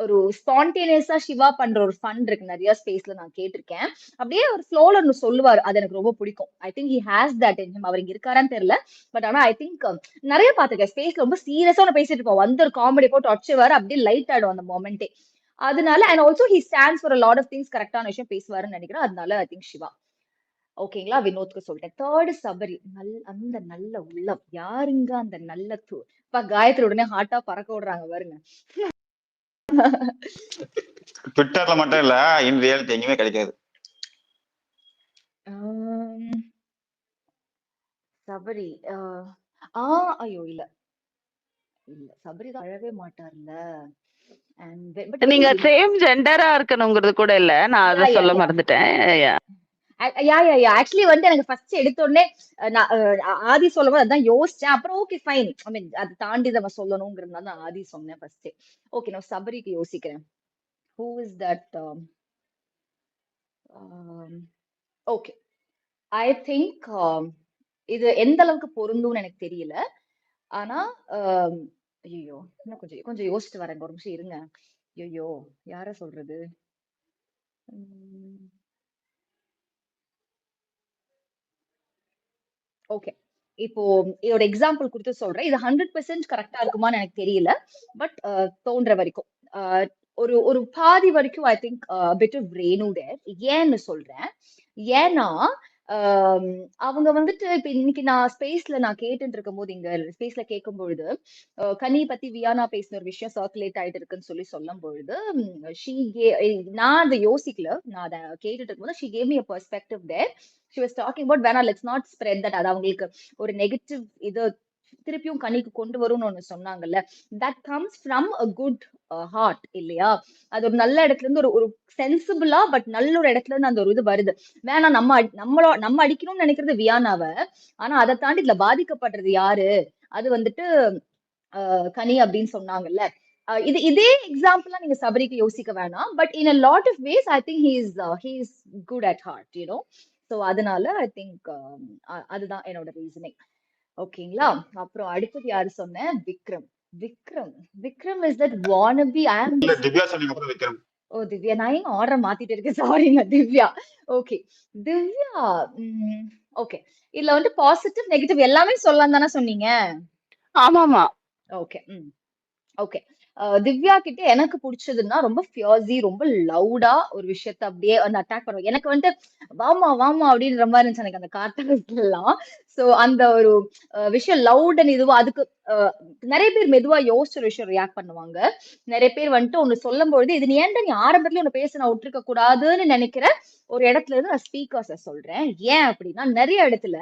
ஒரு ஸ்பான்டேனியஸா சிவா பண்ற ஒரு ஃபன் இருக்கு நிறைய ஸ்பேஸ்ல நான் கேட்டிருக்கேன். அப்படியே ஒரு ஃப்ளோல ஒன்னு சொல்லுவாரு. அது எனக்கு ரொம்ப பிடிக்கும். I think he has that in him. அவர் இங்க இருக்காரான்னு தெரியல. பட் ஆனா ஐ திங்க் நிறைய பாத்துருக்கேன் ஸ்பேஸ்ல ரொம்ப சீரியஸா ஒன்று பேசிட்டு இருப்போம். வந்து ஒரு காமெடி போட்டு வச்சுவாரு. அப்படியே லைட் ஆயிடும் அந்த மொமெண்டே. அதனால and also he stands for lot of things. கரெக்டான விஷயம் பேசுவாருன்னு நினைக்கிறேன். அதனால ஐ திங்க் சிவா. ஓகேங்களா? வினோத்க்கு சொல்லிட்டேன். தேர்ட் சபரி. அந்த நல்ல உள்ளம் யாருங்க? அந்த நல்ல காயத்ரி உடனே ஹார்ட்டா பறக்க விடுறாங்க பாருங்க. ட்விட்டர்ல மட்டும் இல்ல, இன் ரியாலிட்டி எங்கேயுமே கிடைக்காது. சபரி. ஐயோ இல்ல சபரி தான் அழவே மாட்டார்ல. நீங்க சேம் ஜெண்டரா இருக்கணுங்கிறது கூட இல்ல. நான் அதை சொல்ல மறந்துட்டேன். ஆக்சுவலி வந்து எனக்கு ஃபர்ஸ்ட் எடுத்த உடனே ஆதி சொல்லும்போது அதான் யோசிச்சேன். அப்புறம் ஓகே ஃபைன். ஐ மீன் அதை தாண்டி நம்ம சொல்லணுங்கிறதுனால நான் ஆதி சொன்னேன் ஃபர்ஸ்ட். ஓகே நான் சபரிக்கு யோசிக்கிறேன். Who is that? Okay I think இது எந்த அளவுக்கு பொருந்தும்னு எனக்கு தெரியல. ஆனா ஐயோ இன்னும் கொஞ்சம் யோசிச்சுட்டு வரேன். ஒரு நிமிஷம் இருங்க. ஐயோ யார சொல்றது? ஓகே இப்போ இதோட எக்ஸாம்பிள் கொடுத்து சொல்றேன். இது 100% கரெக்டா இருக்குமான்னு எனக்கு தெரியல. பட் தோன்ற வரைக்கும் ஒரு பாதி வரைக்கும் I think bit of Renu there. ஏன்னு சொல்றேன். ஏன்னா அவங்க வந்துட்டு இப்ப இன்னைக்கு நான் ஸ்பேஸ்ல நான் கேட்டுட்டு இருக்கும் போது இங்க ஸ்பேஸ்ல கேட்கும் பொழுது கனி பத்தி வியானா பேசின ஒரு விஷயம் சர்க்குலேட் ஆயிட்டு இருக்குன்னு சொல்லும் பொழுது நான் அதை யோசிக்கல, நான் அதை கேட்டுட்டு இருக்கும்போது she gave me a perspective there. She was talking about வேணா let's not spread that, அது அவங்களுக்கு ஒரு நெகட்டிவ் இது திருப்பியும் கனிக்கு கொண்டு வரும்னு ஒண்ணு சொன்னாங்கல்ல, that comes from a good heart இல்லையா? அது ஒரு நல்ல இடத்துல இருந்து ஒரு சென்சிபிளா பட் நல்ல ஒரு இடத்துல இருந்து அந்த ஒரு இது வருது. வேணா நம்ம அடிக்கணும்னு நினைக்கிறது வியானாவ, ஆனா அதை தாண்டி இதுல பாதிக்கப்படுறது யாரு, அது வந்துட்டு கனி அப்படின்னு சொன்னாங்கல்ல. இதே எக்ஸாம்பிளா நீங்க சபரிக்கு யோசிக்க வேணாம், but in a lot of ways I think he is good at heart, you know. So அதனால I think அதுதான் என்னோட ரீசனிங். ஓகேங்களா? அப்புறம் அடுத்தது யாரு சொன்னேன்? Vikram. Vikram is that wannabe I am இல்ல திவ்யா சொன்னீங்க அப்புறம் விக்ரம். ஓ திவ்யா, நான் ஏன் ஆர்டர் மாத்திட்டு இருக்கேன், சாரிங்க திவ்யா. ஓகே திவ்யா, ஓகே இதுல வந்து பாசிட்டிவ் நெகட்டிவ் எல்லாமே சொல்லலாம் தானே சொன்னீங்க? ஆமாமா. ஓகே ஓகே திவ்யா கிட்ட எனக்கு பிடிச்சதுன்னா ரொம்ப ஃபியர்ஸி, ரொம்ப லவுடா ஒரு விஷயத்த அப்படியே வந்து அட்டாக் பண்ணுவாங்க. எனக்கு வந்துட்டு வாமா அப்படின்ற மாதிரி இருந்துச்சு எனக்கு அந்த கார்ட்டூன்ஸ்ல எல்லாம். சோ அந்த ஒரு விஷயம் லவுட் அண்ட் இதுவா, அதுக்கு நிறைய பேர் மெதுவா யோசிச்ச ஒரு விஷயம் ரியாக்ட் பண்ணுவாங்க. நிறைய பேர் வந்துட்டு ஒண்ணு சொல்லும் பொழுது இது நீ ஏன்டா நீ ஆரம்பத்துல ஒண்ணு பேச நான் விட்டுருக்க கூடாதுன்னு நினைக்கிற ஒரு இடத்துல இருந்து நான் ஸ்பீக்கர்ஸ சொல்றேன். ஏன் அப்படின்னா நிறைய இடத்துல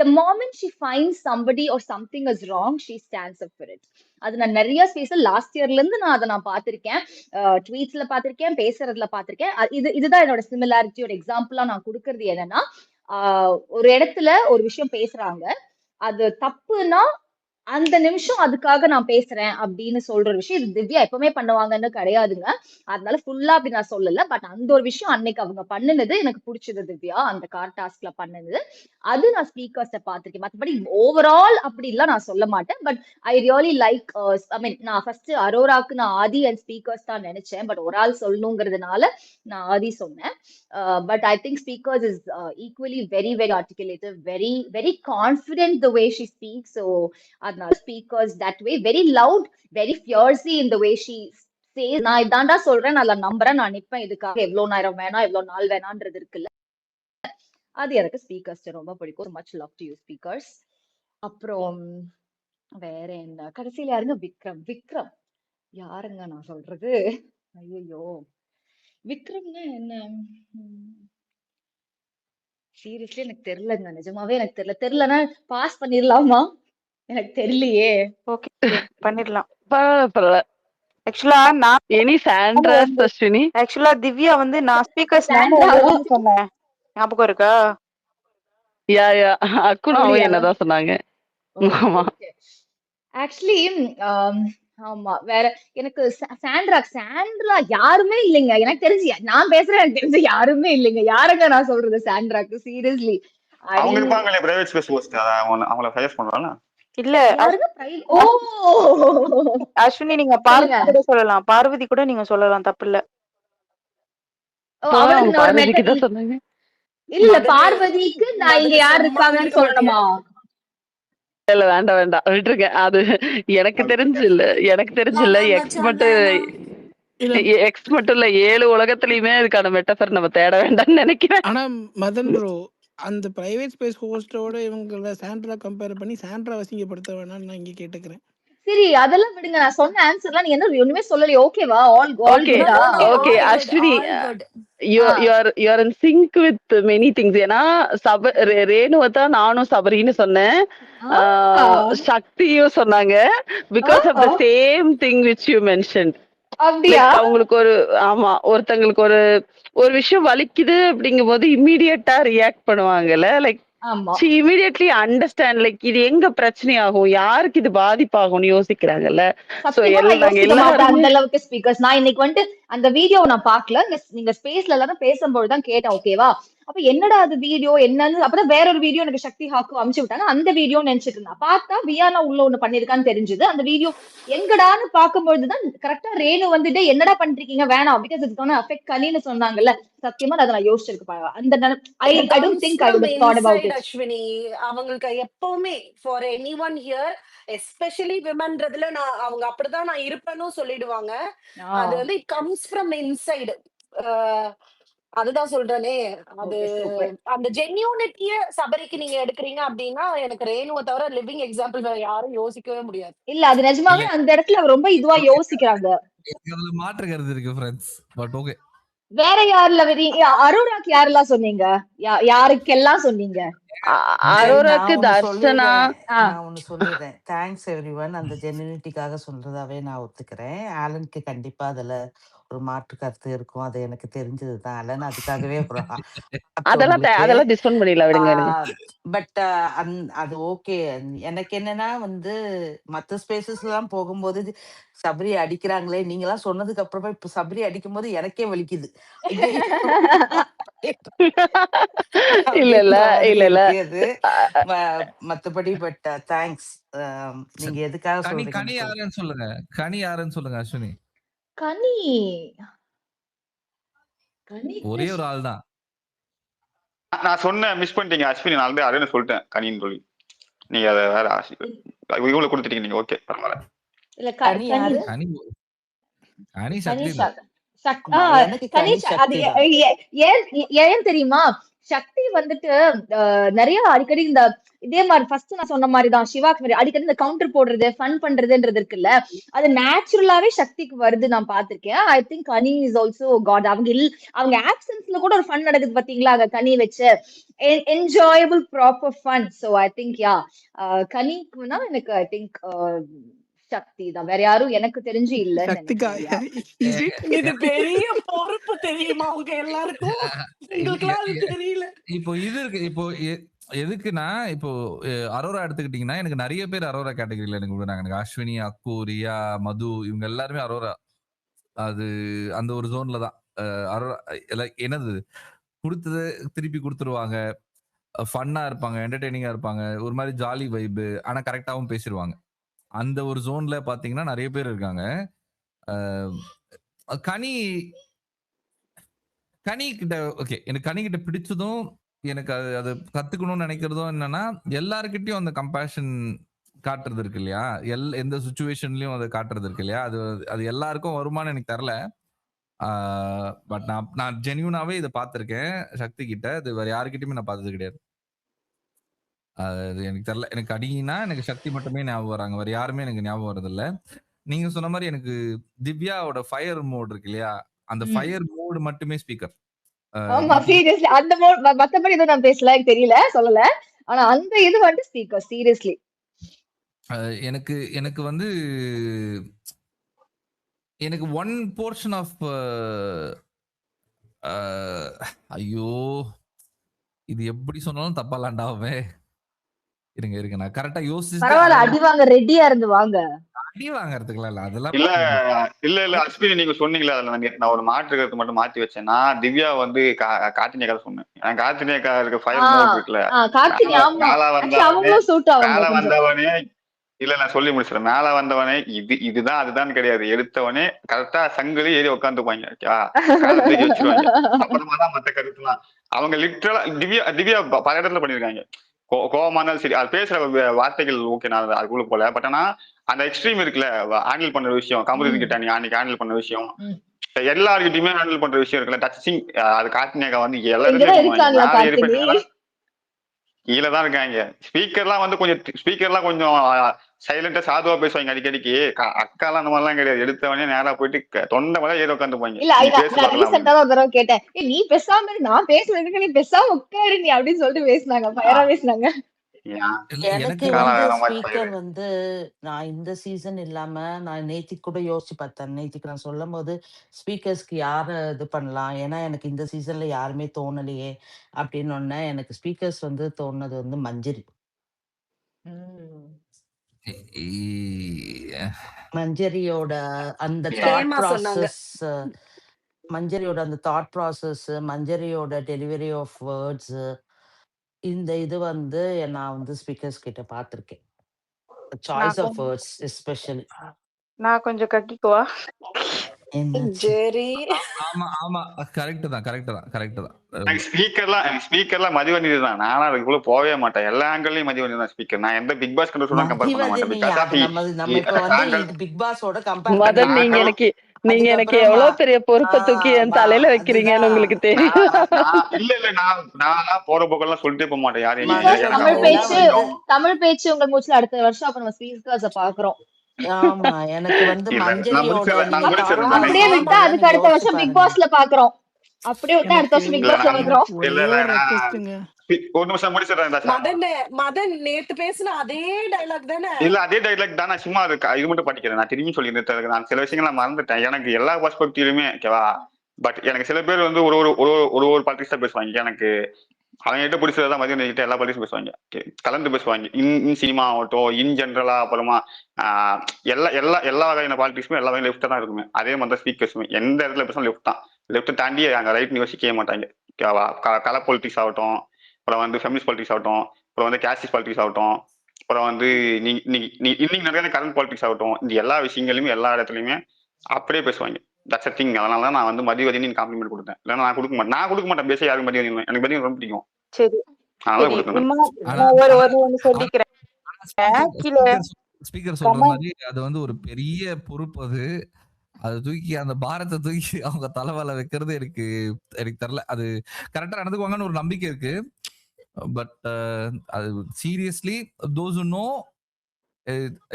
the moment she finds somebody or something is wrong, she stands up for it. அது நான் நிறைய ஸ்பேஸ்ல லாஸ்ட் இயர்ல இருந்து நான் அதை பார்த்திருக்கேன், ட்வீட்ஸ்ல பார்த்திருக்கேன், பேசுறதுல பார்த்திருக்கேன். இதுதான் என்னோட சிமிலாரிட்டி. ஒரு எக்ஸாம்பிளா நான் கொடுக்கறது என்னன்னா, ஒரு இடத்துல ஒரு விஷயம் பேசுறாங்க, அது தப்புன்னா அந்த நிமிஷம் அதுக்காக நான் பேசுறேன் அப்படின்னு சொல்ற ஒரு விஷயம் இது திவ்யா எப்பவுமே பண்ணுவாங்கன்னு கிடையாதுங்க. அதனால ஃபுல்லா அப்படி நான் சொல்லல, பட் அந்த ஒரு விஷயம் அன்னைக்கு அவங்க பண்ணுனது எனக்கு பிடிச்சது திவ்யா, அந்த கார் டாஸ்க்ல பண்ணுனது. அது நான் ஸ்பீக்கர்ஸ பார்த்திருக்கேன். மற்றபடி ஓவரால் அப்படி எல்லாம் நான் சொல்ல மாட்டேன். But I really like I mean நான் ஃபர்ஸ்ட் அரோராக்கு நான் ஆதி அண்ட் ஸ்பீக்கர்ஸ் தான் நினைச்சேன், பட் ஒரு ஆள் சொல்லணுங்கிறதுனால நான் ஆதி சொன்னேன். But I think speakers is equally very very articulative, very very confident the way she speaks. So அதனால speakers that way very loud, very fierce in the way she says. நான் இதாண்டா சொல்றேன், நான் நம்புறேன், நான் நிப்பேன், இதுக்காக எவ்வளவு நேரம் வேணாம் எவ்வளவு நாள் வேணான்றது இருக்குல்ல, அது எனக்கு ஸ்பீக்கர்ஸ் ரொம்ப பிடிக்கும். Much love to you speakers. அப்புறம் வேற என்ன, கடைசியில யாருங்க? விக்ரம் யாருங்க நான் சொல்றது? ஐயோ விக்ரம்னா என்ன? சீரியஸ்லி எனக்கு தெரியலங்க, நிஜமாவே எனக்கு தெரியலன்னா பாஸ் பண்ணிடலாமா? எனக்கு தெரியலையே. ஓகே பண்ணிடலாம். பரவாயில்ல. ஆக்சுவலா நான் எனி சாண்ட்ராஸ் அஸ்வினி. ஆக்சுவலா திவ்யா வந்து நான் ஸ்பீக்கர்ஸ் சொன்னேன், ஞாபகம் இருக்கா? யா அக்குனும் அவங்க என்னதான் சொன்னாங்க. ஆமா ஆக்சுவலி ஆமா வேற எனக்கு சாண்ட்ரா யாருமே இல்லைங்க எனக்கு தெரிஞ்சு. நான் பேசுறேன், எனக்கு தெரிஞ்சு யாருமே இல்லைங்க. யாருங்க நான் சொல்றது சாண்ட்ராக்கு? சீரியஸ்லி அவங்க இருப்பாங்களே பிரைவேட் ஸ்பேஸ் ஹோஸ்ட், அவங்கள சஜஸ்ட் பண்றானா? இல்ல அஸ்வினி நீங்க பார்வதி கூட சொல்லலாம், பார்வதி கூட நீங்க சொல்லலாம், தப்பு இல்ல. பார்வதிக்கு தான் சொன்னாங்க. இல்ல பார்வதிக்கு நான் இங்க யார் இருக்காங்கன்னு சொல்லணுமா? இல்ல வேண்டாம் விட்டுருங்க. அது எனக்கு தெரிஞ்சு இல்ல எக்ஸ் மட்டும் இல்ல 7 உலகத்திலயுமே அதுக்கான மெட்டஃபர் நம்ம தேட வேண்டாம்னு நினைக்கிறேன். ஆனா மதன் ப்ரோ அந்த பிரைவேட் ஸ்பேஸ் ஹோஸ்டோட இவங்கள சாண்ட்ரா கம்பேர் பண்ணி சாண்ட்ரா வசிங்கப்படுத்த வேணாம்னு நான் இங்க கேட்டுக்கிறேன். சரி அதெல்லாம் விடுங்க, நான் சொன்ன ஆன்சர்லாம் நீங்க என்ன ஒண்ணுமே சொல்லலையே. ஓகேவா? All Gutta? Okay Ashwini, you are in sync with many things. ஏன்னா ரேணுவை தான் நானும் சபரின்னு சொன்னேன், சக்தியும் சொன்னாங்க, because of the same thing which you mentioned. அப்படியா? அவங்களுக்கு ஒருத்தங்களுக்கு ஒரு விஷயம் வலிக்குது அப்படிங்கும் போது இம்மீடியட்டா ரியாக்ட் பண்ணுவாங்கல்ல, like she immediately understand like இது எங்க பிரச்சனை ஆகும், யாருக்கு இது பாதிப்பாகும்னு யோசிக்கிறாங்கல்ல. சோ அந்த அளவுக்கு ஸ்பீக்கர்ஸ் நான் இன்னைக்கு வந்துட்டு அந்த வீடியோ நான் பாக்கல, நீங்க ஸ்பேஸ்ல எல்லாரும் பேசும்போது தான் கேட்டேன். ஓகேவா? அப்ப என்னடா அது வீடியோ என்னன்னு அப்பதான் வேற ஒரு வீடியோ எனக்கு சக்தி ஹாக்கு அனுப்பிச்சு விட்டாங்க. அந்த வீடியோ நினைச்சிட்டு இருந்தா பார்த்தா வியானா உள்ள ஒண்ணு பண்ணிருக்கான்னு தெரிஞ்சது. அந்த வீடியோ எங்கடான்னு பார்க்கும்போதுதான் கரெக்டா ரேணு வந்துட்டு என்னடா பண்ணிருக்கீங்க வேணாம், பிகாஸ் இட்ஸ் கோனா அஃபெக்ட் கனின்னு சொன்னாங்கல்ல. சத்தியமா அதை நான் யோசிச்சிருக்கேன். அந்த I don't think I would thought about it. Ashwini அவங்களுக்கு எப்பவுமே ஃபார் எனிஒன் ஹியர் எஸ்பெஷலி விமன்றதுல நான் அவங்க அப்படிதான் நான் இருப்பேன்னு சொல்லிடுவாங்க. அது வந்து இட் கம்ஸ் ஃப்ரம் இன்சைடு. அதுதான் சொல்றேனே. அது ஓகே சூப்பர். அந்த ஜென்யூனிட்டிய சபரிக்கு நீங்க எடுக்குறீங்க அப்படின்னா, எனக்கு ரேணுவ தவிர லிவிங் எக்ஸாம்பிள் வேற யாரும் யோசிக்கவே முடியாது. இல்ல அது நிஜமாவே இல்ல அந்த இடத்துல அவர் ரொம்ப இதுவா யோசிக்கிறாங்க. இதுல மாற்று கருத்து இருக்கு ஃப்ரெண்ட்ஸ். But okay. வேற யாருல அரோராக்கு யாரெல்லாம் சொன்னீங்க? யாருக்கெல்லாம் சொன்னீங்க? சரி, அரோராக்கு தர்ஷனா. நான் ஒண்ணு சொல்லிடுறேன். Thanks everyone. அந்த ஜென்யூனிட்டிக்காக சொல்றதாவே நான் ஒத்துக்கிறேன். ஆலனுக்கு கண்டிப்பா அதுல ஒரு மாற்று கருத்து இருக்கும். அது எனக்கு தெரிஞ்சதுதான் ஆலன். அதுக்காகவே ஒரு அதெல்லாம் அதெல்லாம் டிஸ்கவுண்ட் பண்ணிடலாம் விடுங்க. பட் அது ஓகே. எனக்கு என்னன்னா வந்து மத்த ஸ்பேசஸ் எல்லாம் போகும்போது சபரி அடிக்கிறாங்களே, நீங்க எல்லாம் சொன்னதுக்கு அப்புறமா இப்ப சபரி அடிக்கும் போது எனக்கே வலிக்குது. இல்ல இல்ல இல்ல இல்ல அது மத்தபடி பட் தேங்க்ஸ். நீங்க எதுக்காக கனி சொல்றீங்க யாருன்னு சொல்லுங்க. கனி யாருன்னு சொல்லுங்க அஸ்வினி. கனி கனி ஒரே ஒரு ஆள் தான். நான் சொன்ன மிஸ் பண்ணிட்டீங்க அஸ்வினி. நான் வந்து அருன்னு சொல்லிட்டேன் கனின்னு சொல்லி. நீங்க அதை வேற இவ்வளவு கொடுத்துட்டீங்க நீங்க. ஓகே பரவாயில்ல. இல்ல கனி ஏன் தெரியுமா? சக்தி வந்துட்டு நிறைய அடிக்கடி இந்த இதே மாதிரி ஃபர்ஸ்ட் நான் சொன்ன மாதிரிதான் சிவாக்கு மாதிரி அடிக்கடி இந்த கவுண்டர் போடுறது ஃபன் பண்றதுன்றது இருக்குல்ல, அது நேச்சுரலாவே சக்திக்கு வருது. நான் பாத்திருக்கேன். I think Ghani is also got. அவங்க ஆப்சன்ஸ்ல கூட ஒரு ஃபன் நடக்குது பாத்தீங்களா அங்க கனி வச்சு. Enjoyable proper fun. So I think yeah கனிக்குன்னா எனக்கு ஐ திங்க் சக்தி தான். வேற யாரும் எனக்கு தெரிஞ்சு இல்லன்னு. இது பெரிய பொறுப்பு தெரியுமா உங்க எல்லாருக்கும்? தெரியல. இப்போ இது இருக்கு. இப்போ எதுக்குன்னா இப்போ அரோரா எடுத்துக்கிட்டீங்கன்னா எனக்கு நிறைய பேர் அரோரா கேட்டகரியில எனக்கு விடுறாங்க. எனக்கு அஸ்வினி, அக்கு, ரியா, மது இவங்க எல்லாருமே அரோரா. அது அந்த ஒரு ஜோன்ல தான் அரோரா. என்னது கொடுத்தது திருப்பி கொடுத்துருவாங்க. ஃபன்னா இருப்பாங்க, என்டர்டெய்னிங்கா இருப்பாங்க, ஒரு மாதிரி ஜாலி வைப். ஆனா கரெக்டாவும் பேசிடுவாங்க. அந்த ஒரு ஜோன்ல பாத்தீங்கன்னா நிறைய பேர் இருக்காங்க. கனி கிட்ட ஓகே. எனக்கு கனி கிட்ட பிடிச்சதும் எனக்கு அது கத்துக்கணும்னு நினைக்கிறதும் என்னன்னா எல்லாருக்கிட்டையும் அந்த கம்பேஷன் காட்டுறது இருக்கு இல்லையா, எந்த சுச்சுவேஷன்லயும் அதை காட்டுறது இருக்கு இல்லையா, அது எல்லாருக்கும் வருமானு எனக்கு தெரியல. பட் நான் ஜென்யூனாவே இதை பார்த்திருக்கேன் சக்தி கிட்ட. அது வேற யாருக்கிட்டையுமே நான் பார்த்தது கிடையாது. அது எனக்கு தெரியல. எனக்கு அடினா எனக்கு சக்தி மட்டுமே ஞாபகம் வராங்க. வேற யாருமே எனக்கு ஞாபகம் வரதில்ல. நீங்க சொன்ன மாதிரி எனக்கு திவ்யாவோட ஃபயர் மோட் இருக்கு இல்லையா, அந்த ஃபயர் மோட் மட்டுமே ஸ்பீக்கர். ஆமா சீரியஸ்லி அந்த மோட். மத்தபடி எதுவும் நான் பேசல, எனக்கு தெரியல, சொல்லல. ஆனா அந்த இது வந்து ஸ்பீக்கர் சீரியஸ்லி. எனக்கு வந்து எனக்கு ஒன் போர்ஷன் ஆஃப் ஐயோ இது எப்படி சொன்னாலும் தப்பாலாண்டாவே. இருங்க நான் கரெக்டா யோசிச்சு. பரவாயில்ல, அடி வாங்க ரெடியா இருந்து வாங்க. அடி வாங்கறதுக்குலாம் இல்ல அதெல்லாம். இல்ல அஸ்வினி நீங்க சொன்னீங்களா, அதுல நான் ஒரு மாற்று கருத்து மட்டும் மாத்தி வச்சேன்னா, திவ்யா வந்து கார்த்தினேகா சொன்னேன். கார்த்தினேகா இருக்க ஃபயர் மோட் இருக்குல்ல, மேல வந்தவனே இல்ல நான் சொல்லி முடிச்சிடறேன். மேல வந்தவனே இதுதான் அதுதான் கிடையாது. எடுத்தவனே கரெக்டா சங்கிலி ஏறி உட்காந்துப்பாங்க, தூக்கி வச்சிருவாங்க. அப்புறமா தான் மத்த கருத்துலாம். அவங்க லிட்டரலா திவ்யா பல இடத்துல பண்ணிருக்காங்க. கோவமானாலும் சரி, அது பேசுற வார்த்தைகள் ஓகே, நான் அதுக்குள்ள போல. பட் ஆனா அந்த எக்ஸ்ட்ரீம் இருக்குல்ல, ஹேண்டில் பண்ற விஷயம், கமுதி கிட்ட நீ அன்னைக்கு ஹேண்டில் பண்ண விஷயம், எல்லாருக்கிட்டையுமே ஹேண்டில் பண்ற விஷயம் இருக்குல்ல, டச்சிங். அது கார்த்தினேகா வந்து எல்லாரும் கீழதான் இருக்காங்க. ஸ்பீக்கர்லாம் வந்து கொஞ்சம் சைலண்டா சாதுவா பேசுவாங்க அடிக்கடிக்கு. அக்கா எல்லாம் அந்த மாதிரிலாம் கிடையாது. எடுத்தவனே நேரா போயிட்டு தொண்டை மேல ஏறி உட்காந்துப்பாங்க. கேட்டேன், நீ பேசாம நான் பேசுறதுக்கு நீ பேசாம உட்காரு நீ அப்படின்னு சொல்லிட்டு பேசினாங்க. பயரா பேசினாங்க. எனக்கு வந்து ஸ்பீக்கர் வந்து நான் இந்த சீசன் இல்லாம நான் நேத்திக்கு கூட யோசிச்சு பார்த்தேன். நேத்திக்கு நான் சொல்லும் போது ஸ்பீக்கர்ஸ்க்கு யார இது பண்ணலாம், ஏன்னா எனக்கு இந்த சீசன்ல யாருமே தோணலையே அப்படின்னு ஒண்ணு. எனக்கு ஸ்பீக்கர்ஸ் வந்து தோணுனது வந்து மஞ்சரி. மஞ்சரியோட அந்த தாட் ப்ராசஸ், மஞ்சரியோட டெலிவரி ஆஃப் வேர்ட்ஸ், இந்த இது வந்து நான் வந்து ஸ்பீக்கர்ஸ் கிட்ட பார்த்திருக்கேன். Choice of words especially. நான் கொஞ்சம் கட்டிக்குவா. ஆமா கரெக்ட் தான். ஸ்பீக்கர்லாம் மதிவண்ணி தான். நானும் அதுக்குள்ள போவே மாட்டேன். எல்லா ஆங்கிள்லயும் மதிவண்ணி தான் ஸ்பீக்கர். நான் எந்த பிக் பாஸ் கம்பேர் பண்ண மாட்டேன். நம்ம இப்ப வந்து பிக் பாஸோட கம்பேர் மதன் நீங்க எனக்கு நீங்க எனக்கு அதுக்கப்புறம் எவ்வளவு பெரிய பொறுப்பை தூக்கி என் தலையில வைக்கிறீங்கன்னு உங்களுக்கு தெரியும். நான் போற போக்கெல்லாம் சொல்லிட்டே போக மாட்டேன் யாரும் தமிழ் பேச்சு உங்க மூச்சுல அடுத்த வருஷம் அப்ப நம்ம ஸ்பீக்கர்ஸ பாக்குறோம். ஆமா எனக்கு மஞ்சரியோட அப்படியே விட்டா அதுக்கு அடுத்த வருஷம் பிக் பாஸ்ல பாக்குறோம். அப்படியே விட்டா அடுத்த வருஷம் பிக் பாஸ்ல பாக்குறோம். ஒரு நிமிஷம் முடிச்சிடுறேன். மதன் நேத்து பேசின அதே டைலாக் தானே? இல்ல அதே டைலாக் தான். நான் சும்மா இது மட்டும் படிக்கிறேன். நான் திரும்பி சொல்லியிருந்தேன். நான் சில விஷயங்கள் நான் மறந்துட்டேன். எனக்கு எல்லா பர்ஸ்பெக்டிவ்லயுமே ஓகேவா. பட் எனக்கு சில பேர் வந்து ஒரு பாலிட்டிக்ஸ் தான் பேசுவாங்க. எனக்கு அவங்க கிட்ட பிடிச்சதான் மதியம் கிட்ட எல்லா பாலிட்டிக்ஸும் பேசுவாங்க, கலந்து பேசுவாங்க. இன் சினிமா ஆகட்டும், இன் ஜென்ரலா, அப்புறமா எல்லா வகையான பாலிட்டிக்ஸுமே எல்லா வகையும் லெஃப்ட் தான் இருக்குமே. அதே மாதிரி தான் ஸ்பீக்கர்ஸுமே எந்த இடத்துல பேசும் லெஃப்ட் தான். லெஃப்ட் தாண்டி அங்க ரைட் யோசிக்கவே மாட்டாங்க ஓகேவா. கலர் பாலிட்டிக்ஸ் ஆகட்டும், அப்புறம் வந்து ஃபெமினிஸ்ட் பாலிட்டிக்ஸ் ஆகட்டும், அப்புறம் வந்து கேஸ்டிஸ்ட் பாலிட்டிக்ஸ் ஆகட்டும், அப்புறம் வந்து இன்னைக்கு நிறைய கரண்ட் பாலிட்டிக்ஸ் ஆகட்டும், இந்த எல்லா விஷயங்களுமே எல்லா இடத்துலயுமே அப்படியே பேசுவாங்க. That's a thing. அதனால தான் நான் வந்து மதிவதனி காம்ப்ளிமெண்ட் கொடுத்தேன். இல்லைன்னா நான் கொடுக்க மாட்டேன் பேச யாருக்கு மதிவதனி. எனக்கு மதிவதனி ரொம்ப பிடிக்கும். சரி அதனால கொடுத்தேன். சொல்லிக்கிறேன். ஸ்பீக்கர் சொல்ற மாதிரி அது வந்து ஒரு பெரிய பொறுப்பு. அது தூக்கி அந்த பாரத்தை தூக்கி அவங்க தலைவல வைக்கிறது எனக்கு தெரியல. அது கரெக்டா நடந்துக்குவாங்கன்னு ஒரு நம்பிக்கை இருக்கு. பட் அது seriously those who know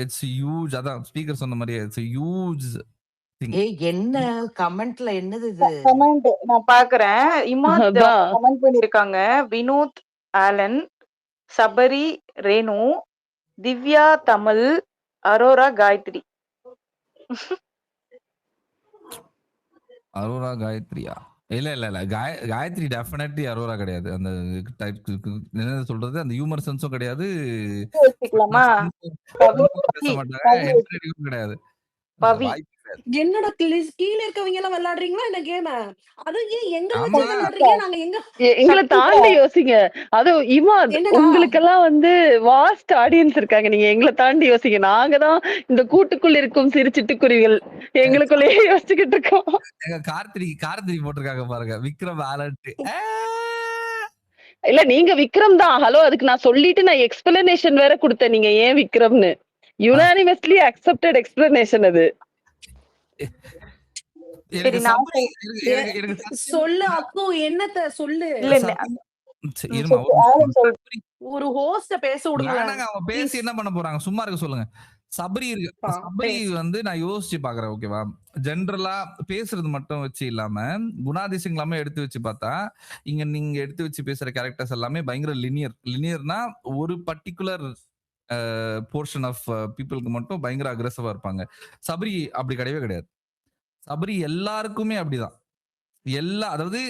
it's huge. அதான் ஸ்பீக்கர் சொன்ன மாதிரி இட்ஸ் ஹியூஜ் திங். என்ன கமெண்ட்ல என்னது இது? கமெண்ட் நான் பாக்குறேன். இமாத் கமெண்ட் பண்ணிருக்காங்க. வினோத் ஆலன், சபரி, ரேணு, திவ்யா, தமிழ், அரோரா, காயத்ரி. அரோரா காயத்ரியா? இல்ல காயத்ரி டெஃபினெட்லி அரோரா கிடையாது. அந்த என்ன சொல்றது, அந்த ஹியூமர் சென்ஸும் கிடையாது, பேச மாட்டாங்க கிடையாது. என்னோட கீழ இருக்கவங்க எல்லாம் விளையாடுறீங்களா என்ன கேம்? அது ஏன் எங்களை விளையாடுறீங்க? நாங்க எங்களை தாண்டி யோசிங்க. அதுவும் இமாத் உங்களுக்கெல்லாம் வந்து வாஸ்ட் ஆடியன்ஸ் இருக்காங்க. நீங்க எங்களை தாண்டி யோசிங்க. நாங்க தான் இந்த கூட்டுக்குள் இருக்கும் சிறு சிட்டுக்குருவிகள். எங்களுக்குள்ளேயே யோசிச்சுக்கிட்டு இருக்கோம். எங்க கார்த்திரி போட்டிருக்காங்க பாருங்க, விக்ரம் ஆலன்ட். இல்ல நீங்க விக்ரம் தான். ஹலோ, அதுக்கு நான் சொல்லிட்டு நான் எக்ஸ்பிளனேஷன் வேற கொடுத்தேன். நீங்க ஏன் விக்ரம்னு யுனானிமஸ்லி அக்செப்டட் எக்ஸ்பிளனேஷன் அது. சொல்லு அக்கு, என்னத்த சொல்லு. ஒரு ஹோஸ்ட பேச விடுங்க. அவங்க பேசி என்ன பண்ண போறாங்க? சும்மா இருக்க சொல்லுங்க. சபரி வந்து நான் யோசிச்சு பாக்குறேன் ஓகேவா. ஜென்ரலா பேசுறது மட்டும் வச்சு இல்லாம குணாதிசயங்கள் எல்லாமே எடுத்து வச்சு பார்த்தா, இங்க நீங்க எடுத்து வச்சு பேசுற கேரக்டர்ஸ் எல்லாமே பயங்கர லினியர்னா ஒரு பர்டிகுலர் போர்ஷன் ஆஃப் பீப்புளுக்கு மட்டும் பயங்கர அக்ரெசிவா இருப்பாங்க. சபரி அப்படி கிடையவே கிடையாது. சபரி எல்லாருக்குமே அப்படிதான். அதாவது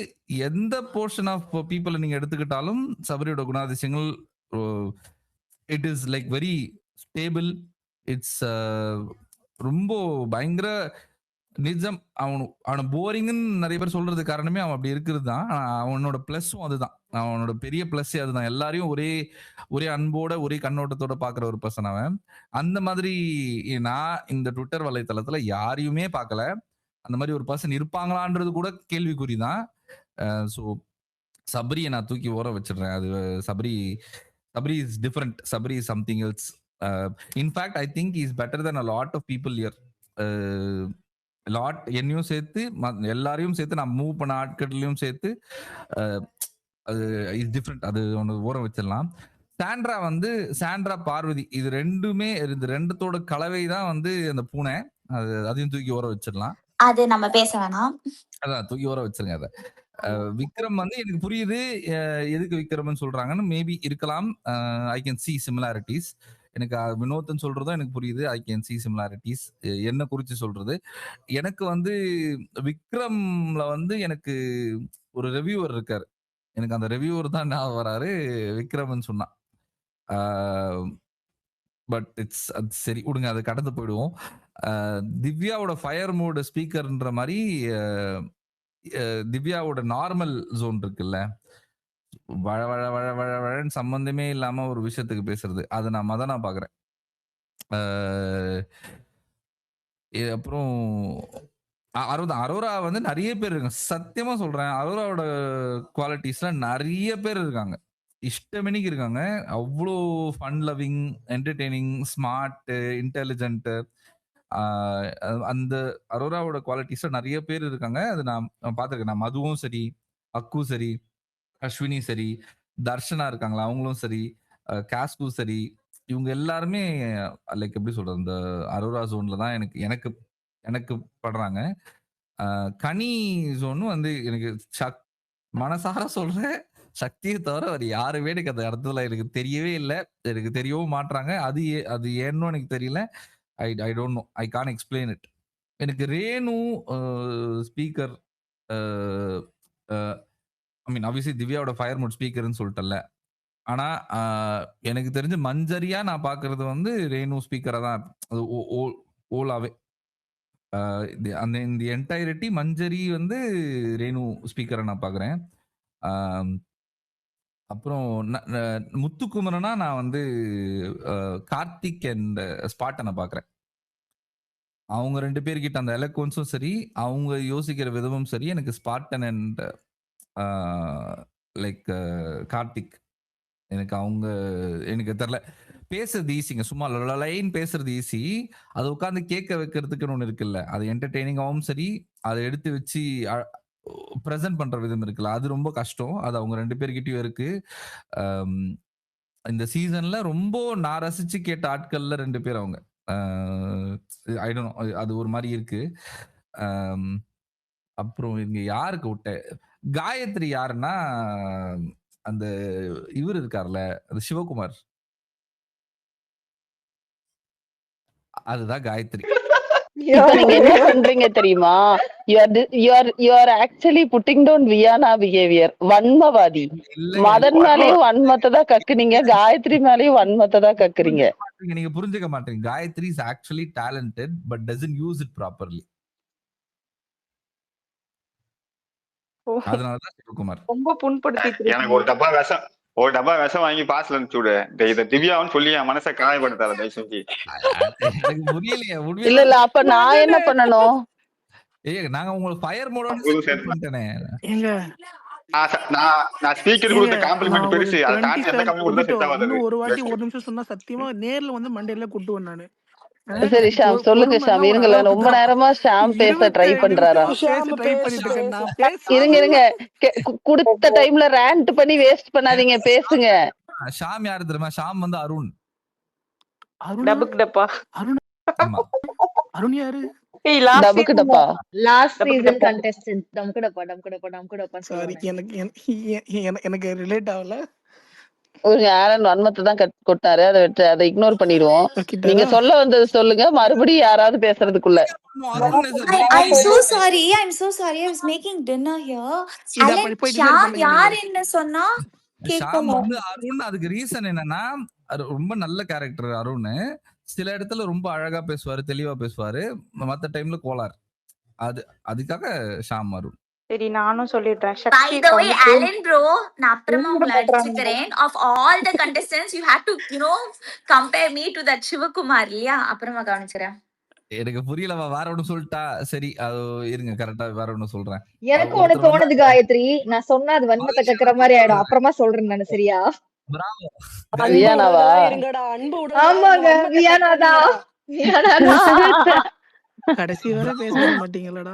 எந்த போர்ஷன் ஆஃப் பீப்புளை நீங்க எடுத்துக்கிட்டாலும் சபரியோட குணாதிசயங்கள் it is like very stable. It's ரொம்ப பயங்கர நிஜம். அவனை போரிங்னு நிறைய பேர் சொல்றது காரணமே அவன் அப்படி இருக்கிறது தான். அவனோட பிளஸும் அதுதான். அவனோட பெரிய பிளஸ்ஸே அதுதான். எல்லாரையும் ஒரே அன்போட ஒரே கண்ணோட்டத்தோட பாக்குற ஒரு பர்சன் அவன். அந்த மாதிரி நான் இந்த ட்விட்டர் வலைத்தளத்துல யாரையுமே பார்க்கல. அந்த மாதிரி ஒரு பர்சன் இருப்பாங்களான்றது கூட கேள்விக்குறிதான். ஸோ சபரியை நான் தூக்கி ஓர வச்சிடுறேன். அது Sabari is different. Sabari is something else. In fact I think is better then a lot of people here. என்னையும் சேர்த்து எல்லாரையும் சேர்த்து நான் மூவ் பண்ண ஆட்கள்லையும் சேர்த்து அது இஸ் டிஃப்ரெண்ட். அது ஒன்று ஓரம் வச்சிடலாம். சாண்ட்ரா பார்வதி இது ரெண்டுமே இந்த ரெண்டுத்தோட கலவை தான் வந்து அந்த பூனை. அதையும் தூக்கி ஓர வச்சிடலாம். அது நம்ம பேச வேணாம். அதான் தூக்கி ஓர வச்சிருங்க. அதை விக்ரம் வந்து எனக்கு புரியுது எதுக்கு விக்ரம்னு சொல்றாங்கன்னு. மேபி இருக்கலாம். I can see similarities. எனக்கு வினோத்னு சொல்றதும் எனக்கு புரியுது. I can see similarities. என்ன குறிச்சு சொல்றது, எனக்கு வந்து விக்ரம்ல வந்து எனக்கு ஒரு ரிவ்யூவர் இருக்காரு. எனக்கு அந்த ரிவ்யூவர் தான் நான் வராரு விக்ரம்னு சொன்னா. பட் இட்ஸ் அது சரி விடுங்க, அது கடந்து போயிடுவோம். திவ்யாவோட ஃபயர் மோட் ஸ்பீக்கர்ன்ற மாதிரி திவ்யாவோட நார்மல் ஜோன் இருக்குல்ல, வழ வழ வழ வழ வழன்னு சம்பந்தமே இல்லாம ஒரு விஷயத்துக்கு பேசுறது, அதை நான் மதனா பாக்குறேன். அப்புறம் அரோரா வந்து நிறைய பேர் இருக்காங்க. சத்தியமா சொல்றேன், அரோராவோட குவாலிட்டிஸ்ல நிறைய பேர் இருக்காங்க. இஷ்டமணிக்கு இருக்காங்க. அவ்வளோ fun loving, entertaining, smart, intelligent. அந்த அரோராவோட குவாலிட்டிஸ்ல நிறைய பேர் இருக்காங்க. அது நான் பார்த்துருக்கேன். நான் மதுவும் சரி, அக்கு சரி, அஸ்வினி சரி, தர்ஷனா இருக்காங்களா அவங்களும் சரி, காஸ்கு சரி, இவங்க எல்லாருமே லைக் எப்படி சொல்றது, இந்த அரோரா ஜோன்ல தான் எனக்கு எனக்கு எனக்கு படுறாங்க. கனி ஜோனும் வந்து எனக்கு மனசார சொல்றேன், சக்தியை தவிர வேறு யாருமே எனக்கு அந்த இடத்துல எனக்கு தெரியவே இல்லை. எனக்கு தெரியவும் மாட்றாங்க. அது ஏன்னு எனக்கு தெரியல. I don't know. I can explain it. எனக்கு Renu speaker, I mean obviously திவ்யாவோட ஃபயர் மோட் ஸ்பீக்கர்னு சொல்லிட்டல. ஆனா எனக்கு தெரிஞ்சு மஞ்சரியா நான் பார்க்கறது வந்து ரேணு ஸ்பீக்கரா தான். அது ஓலாவே அந்த இந்த என்டையரிட்டி மஞ்சரி வந்து ரேணு ஸ்பீக்கரை நான் பார்க்குறேன். அப்புறம் முத்துக்குமரனா நான் வந்து கார்த்திக் அண்ட் ஸ்பாட்டனை பார்க்குறேன். அவங்க 2 பேர்கிட்ட அந்த எலக்வன்ஸும் சரி, அவங்க யோசிக்கிற விதமும் சரி, எனக்கு ஸ்பாட்டன் அண்ட் லைக் கார்த்திக் எனக்கு தெரியல. பேசுறது ஈஸிங்க, சும்மா லைன் பேசுறது ஈஸி. அதை உட்காந்து கேட்க வைக்கிறதுக்குன்னு ஒன்று இருக்குல்ல, அது என்டர்டெய்னிங்காகவும் சரி, அதை எடுத்து வச்சு ப்ரெசென்ட் பண்ற விதம் இருக்குல்ல, அது ரொம்ப கஷ்டம். அது அவங்க 2 பேர்கிட்டயும் இருக்கு. இந்த சீசன்ல ரொம்ப நான் ரசிச்சு கேட்ட ஆட்கள்ல 2 பேர் அவங்க. ஐ டோன்ட் நோ, அது ஒரு மாதிரி இருக்கு. அப்புறம் இங்க யாருக்கு விட்ட காயத்ரி யாருன்னா, அந்த இவர் இருக்கார்ல, அந்த சிவகுமார், அதுதான் காயத்ரி. இப்ப நீங்க என்ன பண்றீங்க தெரியுமா? you are actually putting down Viyana behaviour. வன்மவாதி. மதன் மேலயும் வன்மத்தை தான் கக்குனீங்க, காயத்ரி மேலயும் வன்மத்தை தான் கக்குறீங்க. நீங்க புரிஞ்சுக்க மாட்டீங்க. Gayathri is actually talented but doesn't use it properly. அதனாலதான் சிவகுமார் ரொம்ப புண்படுத்திட்டு எனக்கு ஒரு டப்பா விஷம் வாங்கி பாஸ்ல அனுப்பிச்சு விடு. இதை திவ்யாவும் சொல்லி என் மனசை காயப்படுத்தாத தயவு செஞ்சு. எனக்கு புரியலையே. இல்ல அப்ப நான் என்ன பண்ணணும்? நாங்க உங்களுக்கு ஃபயர் மோட பண்ணிட்டேனே. நான் ஸ்பீக்கர் கொடுத்த காம்ப்ளிமெண்ட் பெருசு. அதை தாண்டி எந்த காம்ப்ளிமெண்ட் கொடுத்தா செட் ஆகாது. ஒரு வாட்டி ஒரு நிமிஷம் சொன்னா சத்தியமா நேர்ல வந்து மண்டேல கூட்டுவேன் நானு. சரி ஷாம் சொல்லுங்க ஷாம். இருங்கள, ரொம்ப நேரமா ஷாம் பேச ட்ரை பண்றாரா? இருங்க குடுத்த டைம்ல ரேண்ட் பண்ணி வேஸ்ட் பண்ணாதீங்க, பேசுங்க. ஷாம் யாரு தெரியுமா? ஷாம் வந்து அருண். டபுக் டப்பா. அருண் யாரு? டபுக் டப்பா லாஸ்ட் சீசன் கண்டெஸ்டன்ட். டம்கு டப்பா. சாரி, எனக்கு ரிலேட் ஆகல. ஒரு ஆலன் வன்மத்தை தான் கொட்டாரு, அதை இக்னோர் பண்ணிடுவோம். நீங்க சொல்ல வந்தது சொல்லுங்க, மறுபடியும் யாராவது பேசுறதுக்குள்ள. I'm so sorry. I was making dinner here. Sham யார் என்ன சொன்னா ஷாம் வந்து அருண். அதுக்கு ரீசன் என்னன்னா, ரொம்ப நல்ல கேரக்டர் அருண். சில இடத்துல ரொம்ப அழகா பேசுவாரு, தெளிவா பேசுவாரு, மத்த டைம்ல கோளார். அதுக்காக ஷாம் அருண். சரி, நானும் சொல்லிடுறேன். By the way, Alan bro, நான் அப்புறமா உங்களை அடிச்சுக்கிறேன். Of all the contestants, you have to, compare me to that Sivakumar இல்லையா? அப்புறமா கவனிச்சுறேன். எனக்கு புரியலவா, வேற ஒண்ணு சொல்லிட்டா. சரி, அது இருங்க, கரெக்டா வேற ஒண்ணு சொல்றேன். எனக்கு ஒண்ணு தோணுது காயத்ரி, நான் சொன்னா அது வன்மத்தை கக்குற மாதிரி ஆயிடும். அப்புறமா சொல்றேன் நான். சரியா? வியானாவா? ஆமாங்க, வியானாதா. கடைசி வரை பேச மாட்டீங்களடா.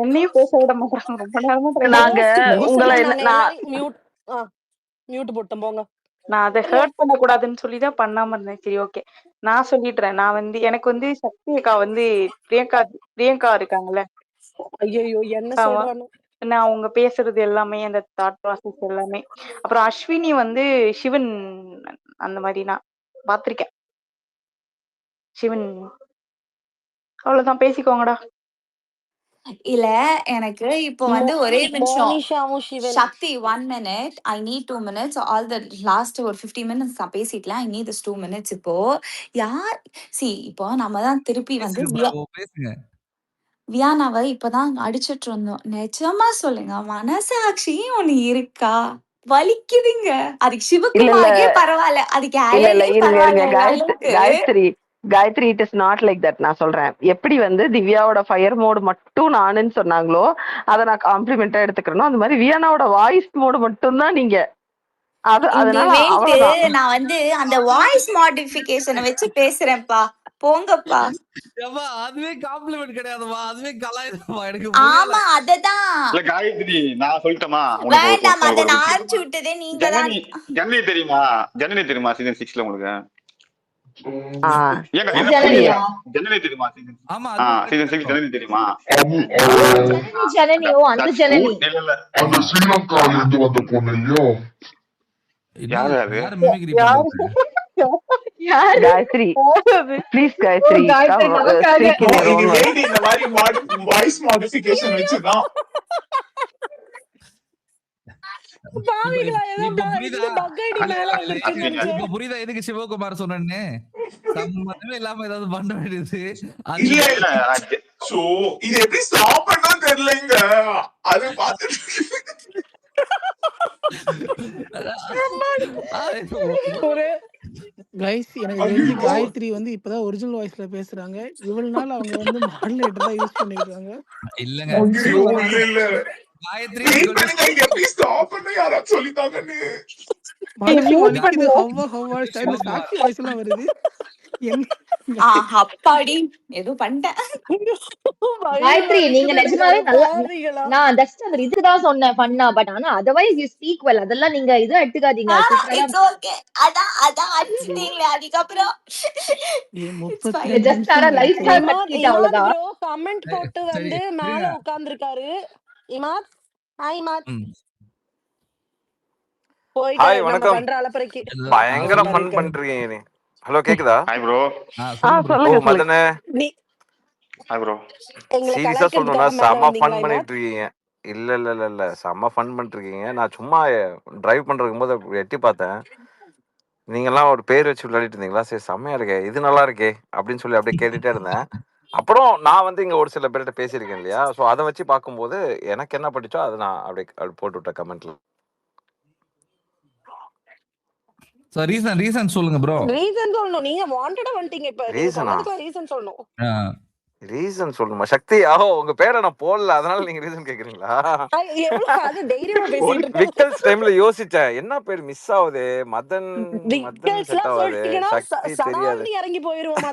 என்னையும் பேச விட மாட்டாங்க. ரொம்ப நேரமா நாங்க உங்களை மியூட் போட்டோம் போங்க. நான் அதை ஹர்ட் பண்ண கூடாதுன்னு சொல்லிதான் பண்ணாம இருந்தேன். சரி, ஓகே, நான் சொல்லிடுறேன். நான் வந்து எனக்கு வந்து சக்தி அக்கா வந்து பிரியங்கா இருக்காங்கல்ல, ஐயோ என்ன சொல்றானோ, நான் அவங்க பேசுறது எல்லாமே, அந்த தாட் ப்ராசஸ் எல்லாமே. அப்புறம் அஸ்வினி வந்து சிவன், அந்த மாதிரி நான் பாத்திருக்கேன். சிவன், அவ்வளவுதான், பேசிக்கோங்கடா. இல்ல எனக்கு இப்போ வந்து ஒரே நிமிஷம் சக்தி 1 minute. I need 2 minutes. All the last ஒரு 50 minutes நான் பேசிட்டேன். I need this 2 minutes. இப்போ இப்போ நம்ம தான் திருப்பி வந்து வியானாவை இப்பதான் அடிச்சிட்டு இருந்தோம். நிஜமா சொல்லுங்க, மனசாட்சி ஒண்ணு இருக்கா? வலிக்குதுங்க. அதுக்கு சிவகுமாரே பரவாயில்ல, அதுக்கு Gayathri, it is not like that. நான் சொல்றேன், எப்படி வந்து திவ்யாவோட ஃபயர் மோடு மட்டும் நானுன்னு சொன்னாங்களோ அதை நான் காம்ப்ளிமெண்டா எடுத்துக்கிறேனோ, அந்த மாதிரி வியானாவோட வாய்ஸ் மோடு மட்டும் தான் நீங்க. நான் வந்து அந்த வாய்ஸ் மாடிஃபிகேஷனை வச்சு பேசுறேன்ப்பா. போங்கப்பா. ஏம்மா அதுவே காம்ப்ளிமெண்ட் கிடையாதுமா, அதுவே கலாய்தாம்மா. எனக்கு புரியல. ஆமா அததான். இல்ல காயத்ரி, நான் சொல்லட்டுமா உனக்கு? வேண்டாம், அத ஒரு நான் விஷயம். அனுப்பிச்சு விட்டதே நீங்க தான். ஜனனி தெரியுமா? ஜனனி தெரியுமா சீசன் 6ல உங்களுக்கு? ஏங்க என்ன ஜனனியா? ஜனனி தெரியுமா சீசன்? ஆமா சீசன் 6 ஜனனி தெரியுமா? ஜனனியோ அந்த ஜனனி. இல்ல அந்த ஸ்ரீலங்கால இருந்து வந்த பொண்ணு இல்லையோ? யாரு அது? யாரு மிமிக்ரி பண்றது? காயத்ரி ப்ளீஸ் காயத்ரி இந்த மாதிரி வாய்ஸ் மாடிஃபிகேஷன் வச்சுதான் பாவிகளா, ஏதோ இப்ப புரியுதா? bug ID மேல வந்துருச்சுன்னு நினைச்சேன். இப்ப புரியுதா எதுக்கு சிவகுமார் சொன்னேன்னு? சம்பந்தமே இல்லாம ஏதாவது பண்ண வேண்டியது. இல்ல சோ இது எப்படி ஸ்டாப் பண்ணா தெரியலங்க. அது பார்த்துட்டு ஒரு கைஸ் எனக்கு தெரிஞ்சு காயத்ரி வந்து இப்பதான் ஒரிஜினல் வாய்ஸ்ல பேசுறாங்க. இவ்வளவு நாள் அவங்க வந்து மாடுலேட்டர் தான் யூஸ் பண்ணிருக்காங்க. இல்லங்க இல்ல காயத்ரி எப்படி ஸ்டாப் பண்ண யாராவது சொல்லிட்டாங்கன்னு. மனுஷன் வலிக்குது, ஹவ்வா ஸ்டைல்ல சாக்ஸி வாய்ஸ் எல்லாம் வருது. அப்பாடி ஏதோ பண்ணிட்டேன். காயத்ரி நீங்க நிஜமாவே நல்லா, நான் ஜஸ்ட் அந்த இதுதான் சொன்னேன் பண்ணா. பட் ஆனா அதர்வைஸ் யூ ஸ்பீக் வெல். அதெல்லாம் நீங்க இது எடுத்துக்காதீங்க. It's okay. அதான் அடிச்சிட்டீங்களே அதுக்கப்புறம். ஜஸ்ட் ஆனா லைஃப் ஸ்டைல் கட்டிட்ட அவ்வளவுதான். ப்ரோ கமெண்ட் போட்டு வந்து மேல உட்கார்ந்திருக்காரு. இமாத், ஹாய் இமாத். போயிட்டு நம்ம பண்ற அலப்பறைக்கு பயங்கர ஃபன் பண்றீங்க நீ. ஹலோ கேக்குதா? Hi bro. சொல்லுங்க மதனே. Hi bro. சீரியஸா சொல்லணும்னா செம்ம ஃபன் பண்ணிட்டு இருக்கீங்க. இல்ல செம்ம ஃபன் பண்ணிட்டு இருக்கீங்க. நான் சும்மா டிரைவ் பண்றதுக்கு போது எட்டி பார்த்தேன். நீங்கெல்லாம் ஒரு பேர் வச்சு விளையாடிட்டு இருந்தீங்களா? சரி செம்மையா இருக்கே, இது நல்லா இருக்கே அப்படின்னு சொல்லி அப்படியே கேட்டுட்டே இருந்தேன். அப்புறம் நான் வந்து இங்க ஒரு சில பேர்கிட்ட பேசியிருக்கேன் இல்லையா? ஸோ அதை வச்சு பார்க்கும்போது எனக்கு என்ன படிச்சோ அதை நான் அப்படியே போட்டு விட்டேன் கமெண்ட்ல. ரீசன் சொல்லுங்க ப்ரோ. ரீசன் சொல்லணும். நீங்க வாண்டடா வந்துட்டீங்க. இப்ப ரீசன் சொல்லணும். ரீசன் சொல்லணுமா? சக்தி உங்க பேரை நான் போடல, அதனால நீங்க ரீசன் கேக்குறீங்களா? விக்கல்ஸ் டைம்ல யோசிச்சேன் என்ன பேர் மிஸ் ஆகுது. மதன் செட் ஆகுது, சக்தி தெரியாது. இறங்கி போயிருவோம்.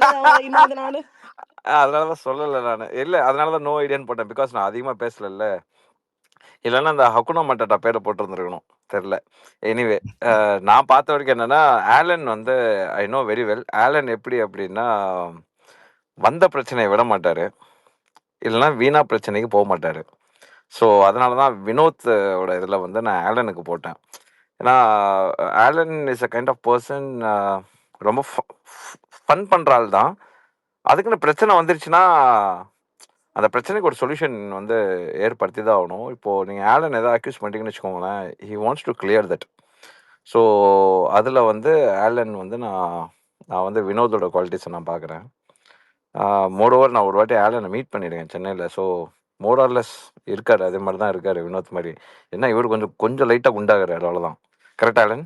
அதனாலதான் சொல்லல நானு. இல்ல அதனாலதான் நோ ஐடியான்னு போட்டேன். பிகாஸ் நான் அதிகமா பேசல. இல்லைன்னா அந்த ஹக்குனா மட்டாட்டா பேரை போட்டிருந்துருக்கணும், தெரியல. எனிவே நான் பார்த்த வரைக்கும் என்னன்னா, ஆலன் வந்து I know very well. Alan எப்படி அப்படின்னா வந்த பிரச்சனையை விட மாட்டாரு, இல்லைன்னா வீணா பிரச்சனைக்கு போக மாட்டாரு. ஸோ அதனால தான் வினோத்தோட இதில் வந்து நான் ஆலனுக்கு போட்டேன். ஏன்னா Alan is a kind of person, ரொம்ப ஃபன் பண்ணுற ஆள் தான். அதுக்குன்னு பிரச்சனை வந்துருச்சுன்னா அந்த பிரச்சனைக்கு ஒரு சொல்யூஷன் வந்து ஏற்படுத்தி தான் ஆகணும். இப்போது நீங்கள் ஆலன் எதாவது அக்யூஸ் பண்ணிட்டீங்கன்னு வச்சுக்கோங்களேன், he wants to clear that. So அதில் வந்து ஆலன் வந்து நான் வந்து வினோதோட குவாலிட்டிஸை நான் பார்க்குறேன். மோரோவர் நான் ஒரு வாட்டி ஆலனை மீட் பண்ணியிருக்கேன் சென்னையில். ஸோ மோரார்லெஸ் இருக்கார், அதே மாதிரி தான் இருக்கார் வினோத் மாதிரி. என்ன இவர் கொஞ்சம் லைட்டாக குண்டாகிறாரு, அவ்வளோதான். Correct Alan?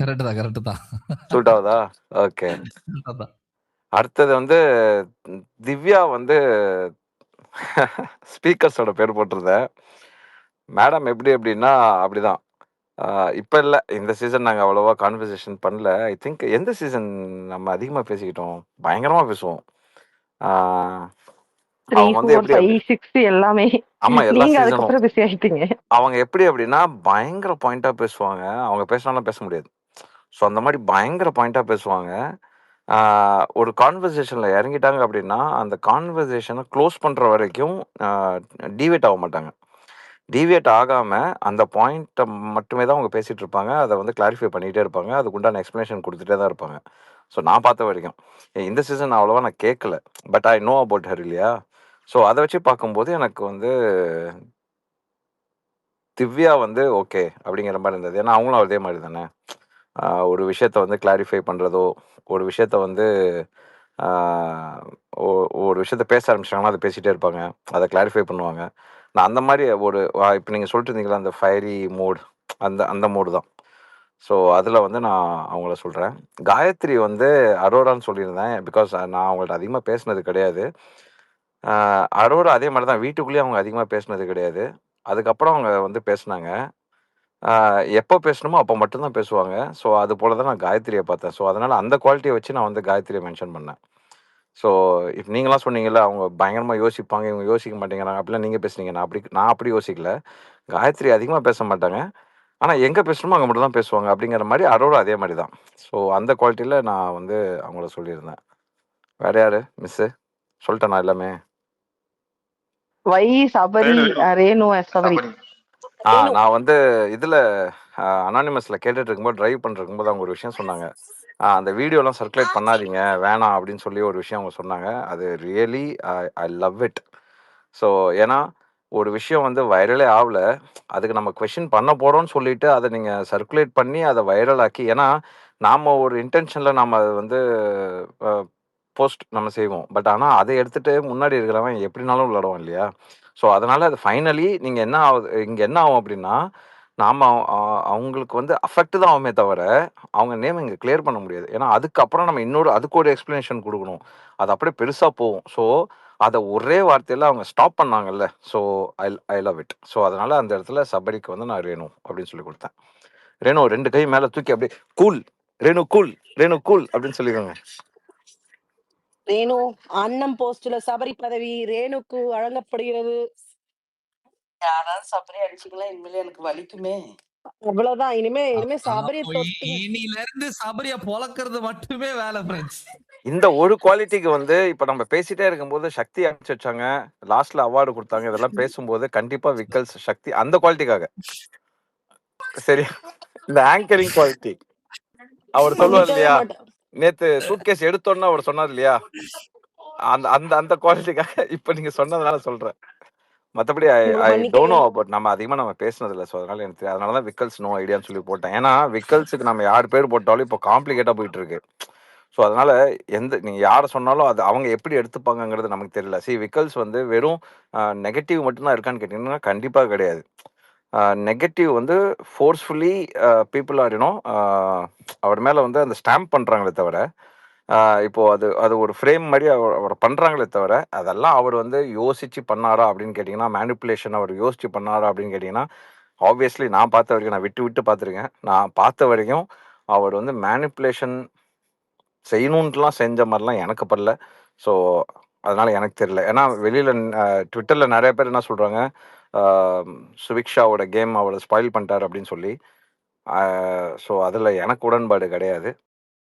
கரெக்ட் தான். சூட் ஆகுதா? ஓகே. அடுத்தது வந்து திவ்யா வந்து ஸ்பீக்கர்ஸோட பேர் போட்டிருந்தேன். மேடம் எப்படி அப்படின்னா அப்படிதான். இப்போ இல்லை, இந்த சீசன் நாங்கள் அவ்வளோவா கான்வர்சேஷன் பண்ணல. ஐ திங்க் எந்த சீசன் நம்ம அதிகமாக பேசிக்கிட்டோம், பயங்கரமாக பேசுவோம். அவங்க வந்து எப்படி எல்லாமே ஆமா எல்லா அதுக்கப்புறம் பிஸி ஆயிட்டீங்க. அவங்க எப்படி அப்படின்னா பயங்கர பாயிண்டா பேசுவாங்க. அவங்க பேசினாலும் பேச முடியாது. ஸோ அந்த மாதிரி பயங்கர பாயிண்டா பேசுவாங்க. ஒரு கான்வர்சேஷன்ல இறங்கிட்டாங்க அப்படின்னா அந்த கான்வர்சேஷனை க்ளோஸ் பண்ற வரைக்கும் டீவியேட் ஆக மாட்டாங்க. டீவியேட் ஆகாம அந்த பாயிண்ட்டை மட்டுமே தான் அவங்க பேசிட்டு இருப்பாங்க. அதை வந்து கிளாரிஃபை பண்ணிகிட்டே இருப்பாங்க. அதுக்குண்டான எக்ஸ்பிளனேஷன் கொடுத்துட்டே தான் இருப்பாங்க. ஸோ நான் பார்த்த வரைக்கும் இந்த சீசன் அவ்வளோவா நான் கேட்கல, but I know about her இல்லையா? ஸோ அதை வச்சு பார்க்கும்போது எனக்கு வந்து திவ்யா வந்து ஓகே அப்படிங்கிற மாதிரி இருந்தது. ஏன்னா அவங்களும் அதே மாதிரி தானே, ஒரு விஷயத்த வந்து கிளாரிஃபை பண்ணுறதோ, ஒரு விஷயத்த வந்து ஒரு விஷயத்த பேச ஆரம்பிச்சிட்டாங்கன்னா அதை பேசிகிட்டே இருப்பாங்க, அதை கிளாரிஃபை பண்ணுவாங்க. நான் அந்த மாதிரி ஒரு இப்போ நீங்கள் சொல்லிட்டு இருந்தீங்களா அந்த ஃபயரி மோட், அந்த மோடு தான். ஸோ அதில் வந்து நான் அவங்கள சொல்கிறேன். காயத்ரி வந்து அரோரான்னு சொல்லியிருந்தேன், பிகாஸ் நான் அவங்கள்ட்ட அதிகமாக பேசினது கிடையாது. அரோரா அதே மாதிரி தான், வீட்டுக்குள்ளேயே அவங்க அதிகமாக பேசினது கிடையாது. அதுக்கப்புறம் அவங்க வந்து பேசினாங்க. எப்போ பேசணுமோ அப்போ மட்டும்தான் பேசுவாங்க. ஸோ அது போல தான் நான் காயத்ரியை பார்த்தேன். ஸோ அதனால் அந்த குவாலிட்டியை வச்சு நான் வந்து காயத்ரியை மென்ஷன் பண்ணேன். ஸோ இப்போ நீங்களாம் சொன்னீங்கல்ல அவங்க பயங்கரமாக யோசிப்பாங்க, இவங்க யோசிக்க மாட்டேங்கிறாங்க அப்படிலாம் நீங்கள் பேசுனீங்க. நான் அப்படி யோசிக்கல. காயத்ரி அதிகமாக பேச மாட்டாங்க. ஆனால் எங்கே பேசணுமோ அங்கே மட்டும் தான் பேசுவாங்க அப்படிங்கிற மாதிரி அரோரா அதே மாதிரி தான். ஸோ அந்த குவாலிட்டியில் நான் வந்து அவங்கள சொல்லியிருந்தேன். வேற யாரு மிஸ்ஸு சொல்லிட்டேன் நான் எல்லாமே. வை சபரி ரேணு சபரி நான் வந்து இதில் அனானிமஸில் கேட்டுட்டு இருக்கும்போது ட்ரைவ் பண்ணிட்டு இருக்கும்போது அவங்க ஒரு விஷயம் சொன்னாங்க. அந்த வீடியோலாம் சர்க்குலேட் பண்ணாதீங்க வேணாம் அப்படின்னு சொல்லி ஒரு விஷயம் அவங்க சொன்னாங்க. அது really I love it. So ஏன்னா ஒரு விஷயம் வந்து வைரலே ஆகல, அதுக்கு நம்ம கொஷின் பண்ண போகிறோம்னு சொல்லிட்டு அதை நீங்கள் சர்க்குலேட் பண்ணி அதை வைரல் ஆக்கி, ஏன்னா நாம் ஒரு இன்டென்ஷனில் நாம் அதை வந்து போஸ்ட் நம்ம செய்வோம். பட் ஆனால் அதை எடுத்துகிட்டு முன்னாடி இருக்கிறவன் எப்படினாலும் விளையாடுவான் இல்லையா? ஸோ அதனால் அது ஃபைனலி நீங்கள் என்ன ஆகுது இங்கே என்ன ஆகும் அப்படின்னா, நாம் அவங்களுக்கு வந்து அஃபெக்ட் தான் ஆகுமே தவிர அவங்க நேம் இங்கே கிளியர் பண்ண முடியாது. ஏன்னா அதுக்கப்புறம் நம்ம அதுக்கு ஒரு எக்ஸ்ப்ளனேஷன் கொடுக்கணும். அது அப்படியே பெருசாக போகும். ஸோ அதை ஒரே வார்த்தையில் அவங்க ஸ்டாப் பண்ணாங்கல்ல. So I love it. So அதனால் அந்த இடத்துல சபரிக்கு வந்து நான் ரேணு அப்படின்னு சொல்லி கொடுத்தேன். ரேணு 2 கை மேலே தூக்கி அப்படியே cool Renu cool Renu cool அப்படின்னு சொல்லிடுங்க. ரேணு அண்ணன் போஸ்ட்ல சபரி பதவி ரேணுக்கு வழங்கப்படுகிறது. யாராவது சபரி அடிச்சிங்களா இனிமேல் எனக்கு வலிக்குமே. அவ்வளவுதான். இனிமே சபரி இனில இருந்து சபரிய பொளக்கிறது மட்டுமே வேலை ஃப்ரெண்ட்ஸ். இந்த ஒரு குவாலிட்டிக்கு வந்து இப்ப நம்ம பேசிட்டே இருக்கும்போது சக்தி அனுப்பிச்சு வச்சாங்க, லாஸ்ட்ல அவார்டு கொடுத்தாங்க. இதெல்லாம் பேசும்போது கண்டிப்பா விக்கல்ஸ் சக்தி அந்த குவாலிட்டிக்காக சரி. இந்த ஆங்கரிங் குவாலிட்டி அவர் சொல்லுவார் இல்லையா, நேத்து சூட்கேஸ் எடுத்தோன்னு அவர் சொன்னார் இல்லையா, அந்த அந்த அந்த குவாலிட்டிக்காக இப்ப நீங்க சொன்னதுனால சொல்றேன். மற்றபடி ஐ டோன்ட் நோ அபவுட் நம்ம அதிகமாக பேசினது இல்லை. ஸோ அதனால எனக்கு அதனால தான் விக்கல்ஸ் நோ ஐடியான்னு சொல்லி போட்டேன். ஏன்னா விக்கல்ஸுக்கு நம்ம யார் பேர் போட்டாலும் இப்போ காம்ப்ளிகேட்டாக போயிட்டு இருக்கு. ஸோ அதனால நீங்கள் யாரை சொன்னாலும் அது அவங்க எப்படி எடுத்துப்பாங்கங்கிறது நமக்கு தெரியல. விக்கல்ஸ் வந்து வெறும் நெகட்டிவ் மட்டும்தான் இருக்கான்னு கேட்டிங்கன்னா கண்டிப்பாக கிடையாது. நெகட்டிவ் வந்து ஃபோர்ஸ்ஃபுல்லி பீப்புள் ஆர் அவர் மேலே வந்து அந்த ஸ்டாம்ப் பண்ணுறாங்களே தவிர இப்போ அது ஒரு ஃப்ரேம் மாதிரி அவர் பண்ணுறாங்களே தவிர அதெல்லாம் அவர் வந்து யோசிச்சு பண்ணாரா அப்படின்னு கேட்டிங்கன்னா, மேனிப்புலேஷன் அவர் யோசிச்சு பண்ணாரா அப்படின்னு கேட்டிங்கன்னா, ஆப்வியஸ்லி நான் பார்த்த வரைக்கும், நான் விட்டு பார்த்துருக்கேன். நான் பார்த்த வரைக்கும் அவர் வந்து மேனிப்புலேஷன் செய்யணுன்ட்டுலாம் செஞ்ச மாதிரிலாம் எனக்கு படல. ஸோ அதனால எனக்கு தெரியல. ஏன்னா வெளியில் ட்விட்டரில் நிறைய பேர் என்ன சொல்கிறாங்க, சுவிக்ஷாவோட கேம் அவரை ஸ்பாயில் பண்ணிட்டார் அப்படின்னு சொல்லி. ஸோ அதில் எனக்கு உடன்பாடு கிடையாது.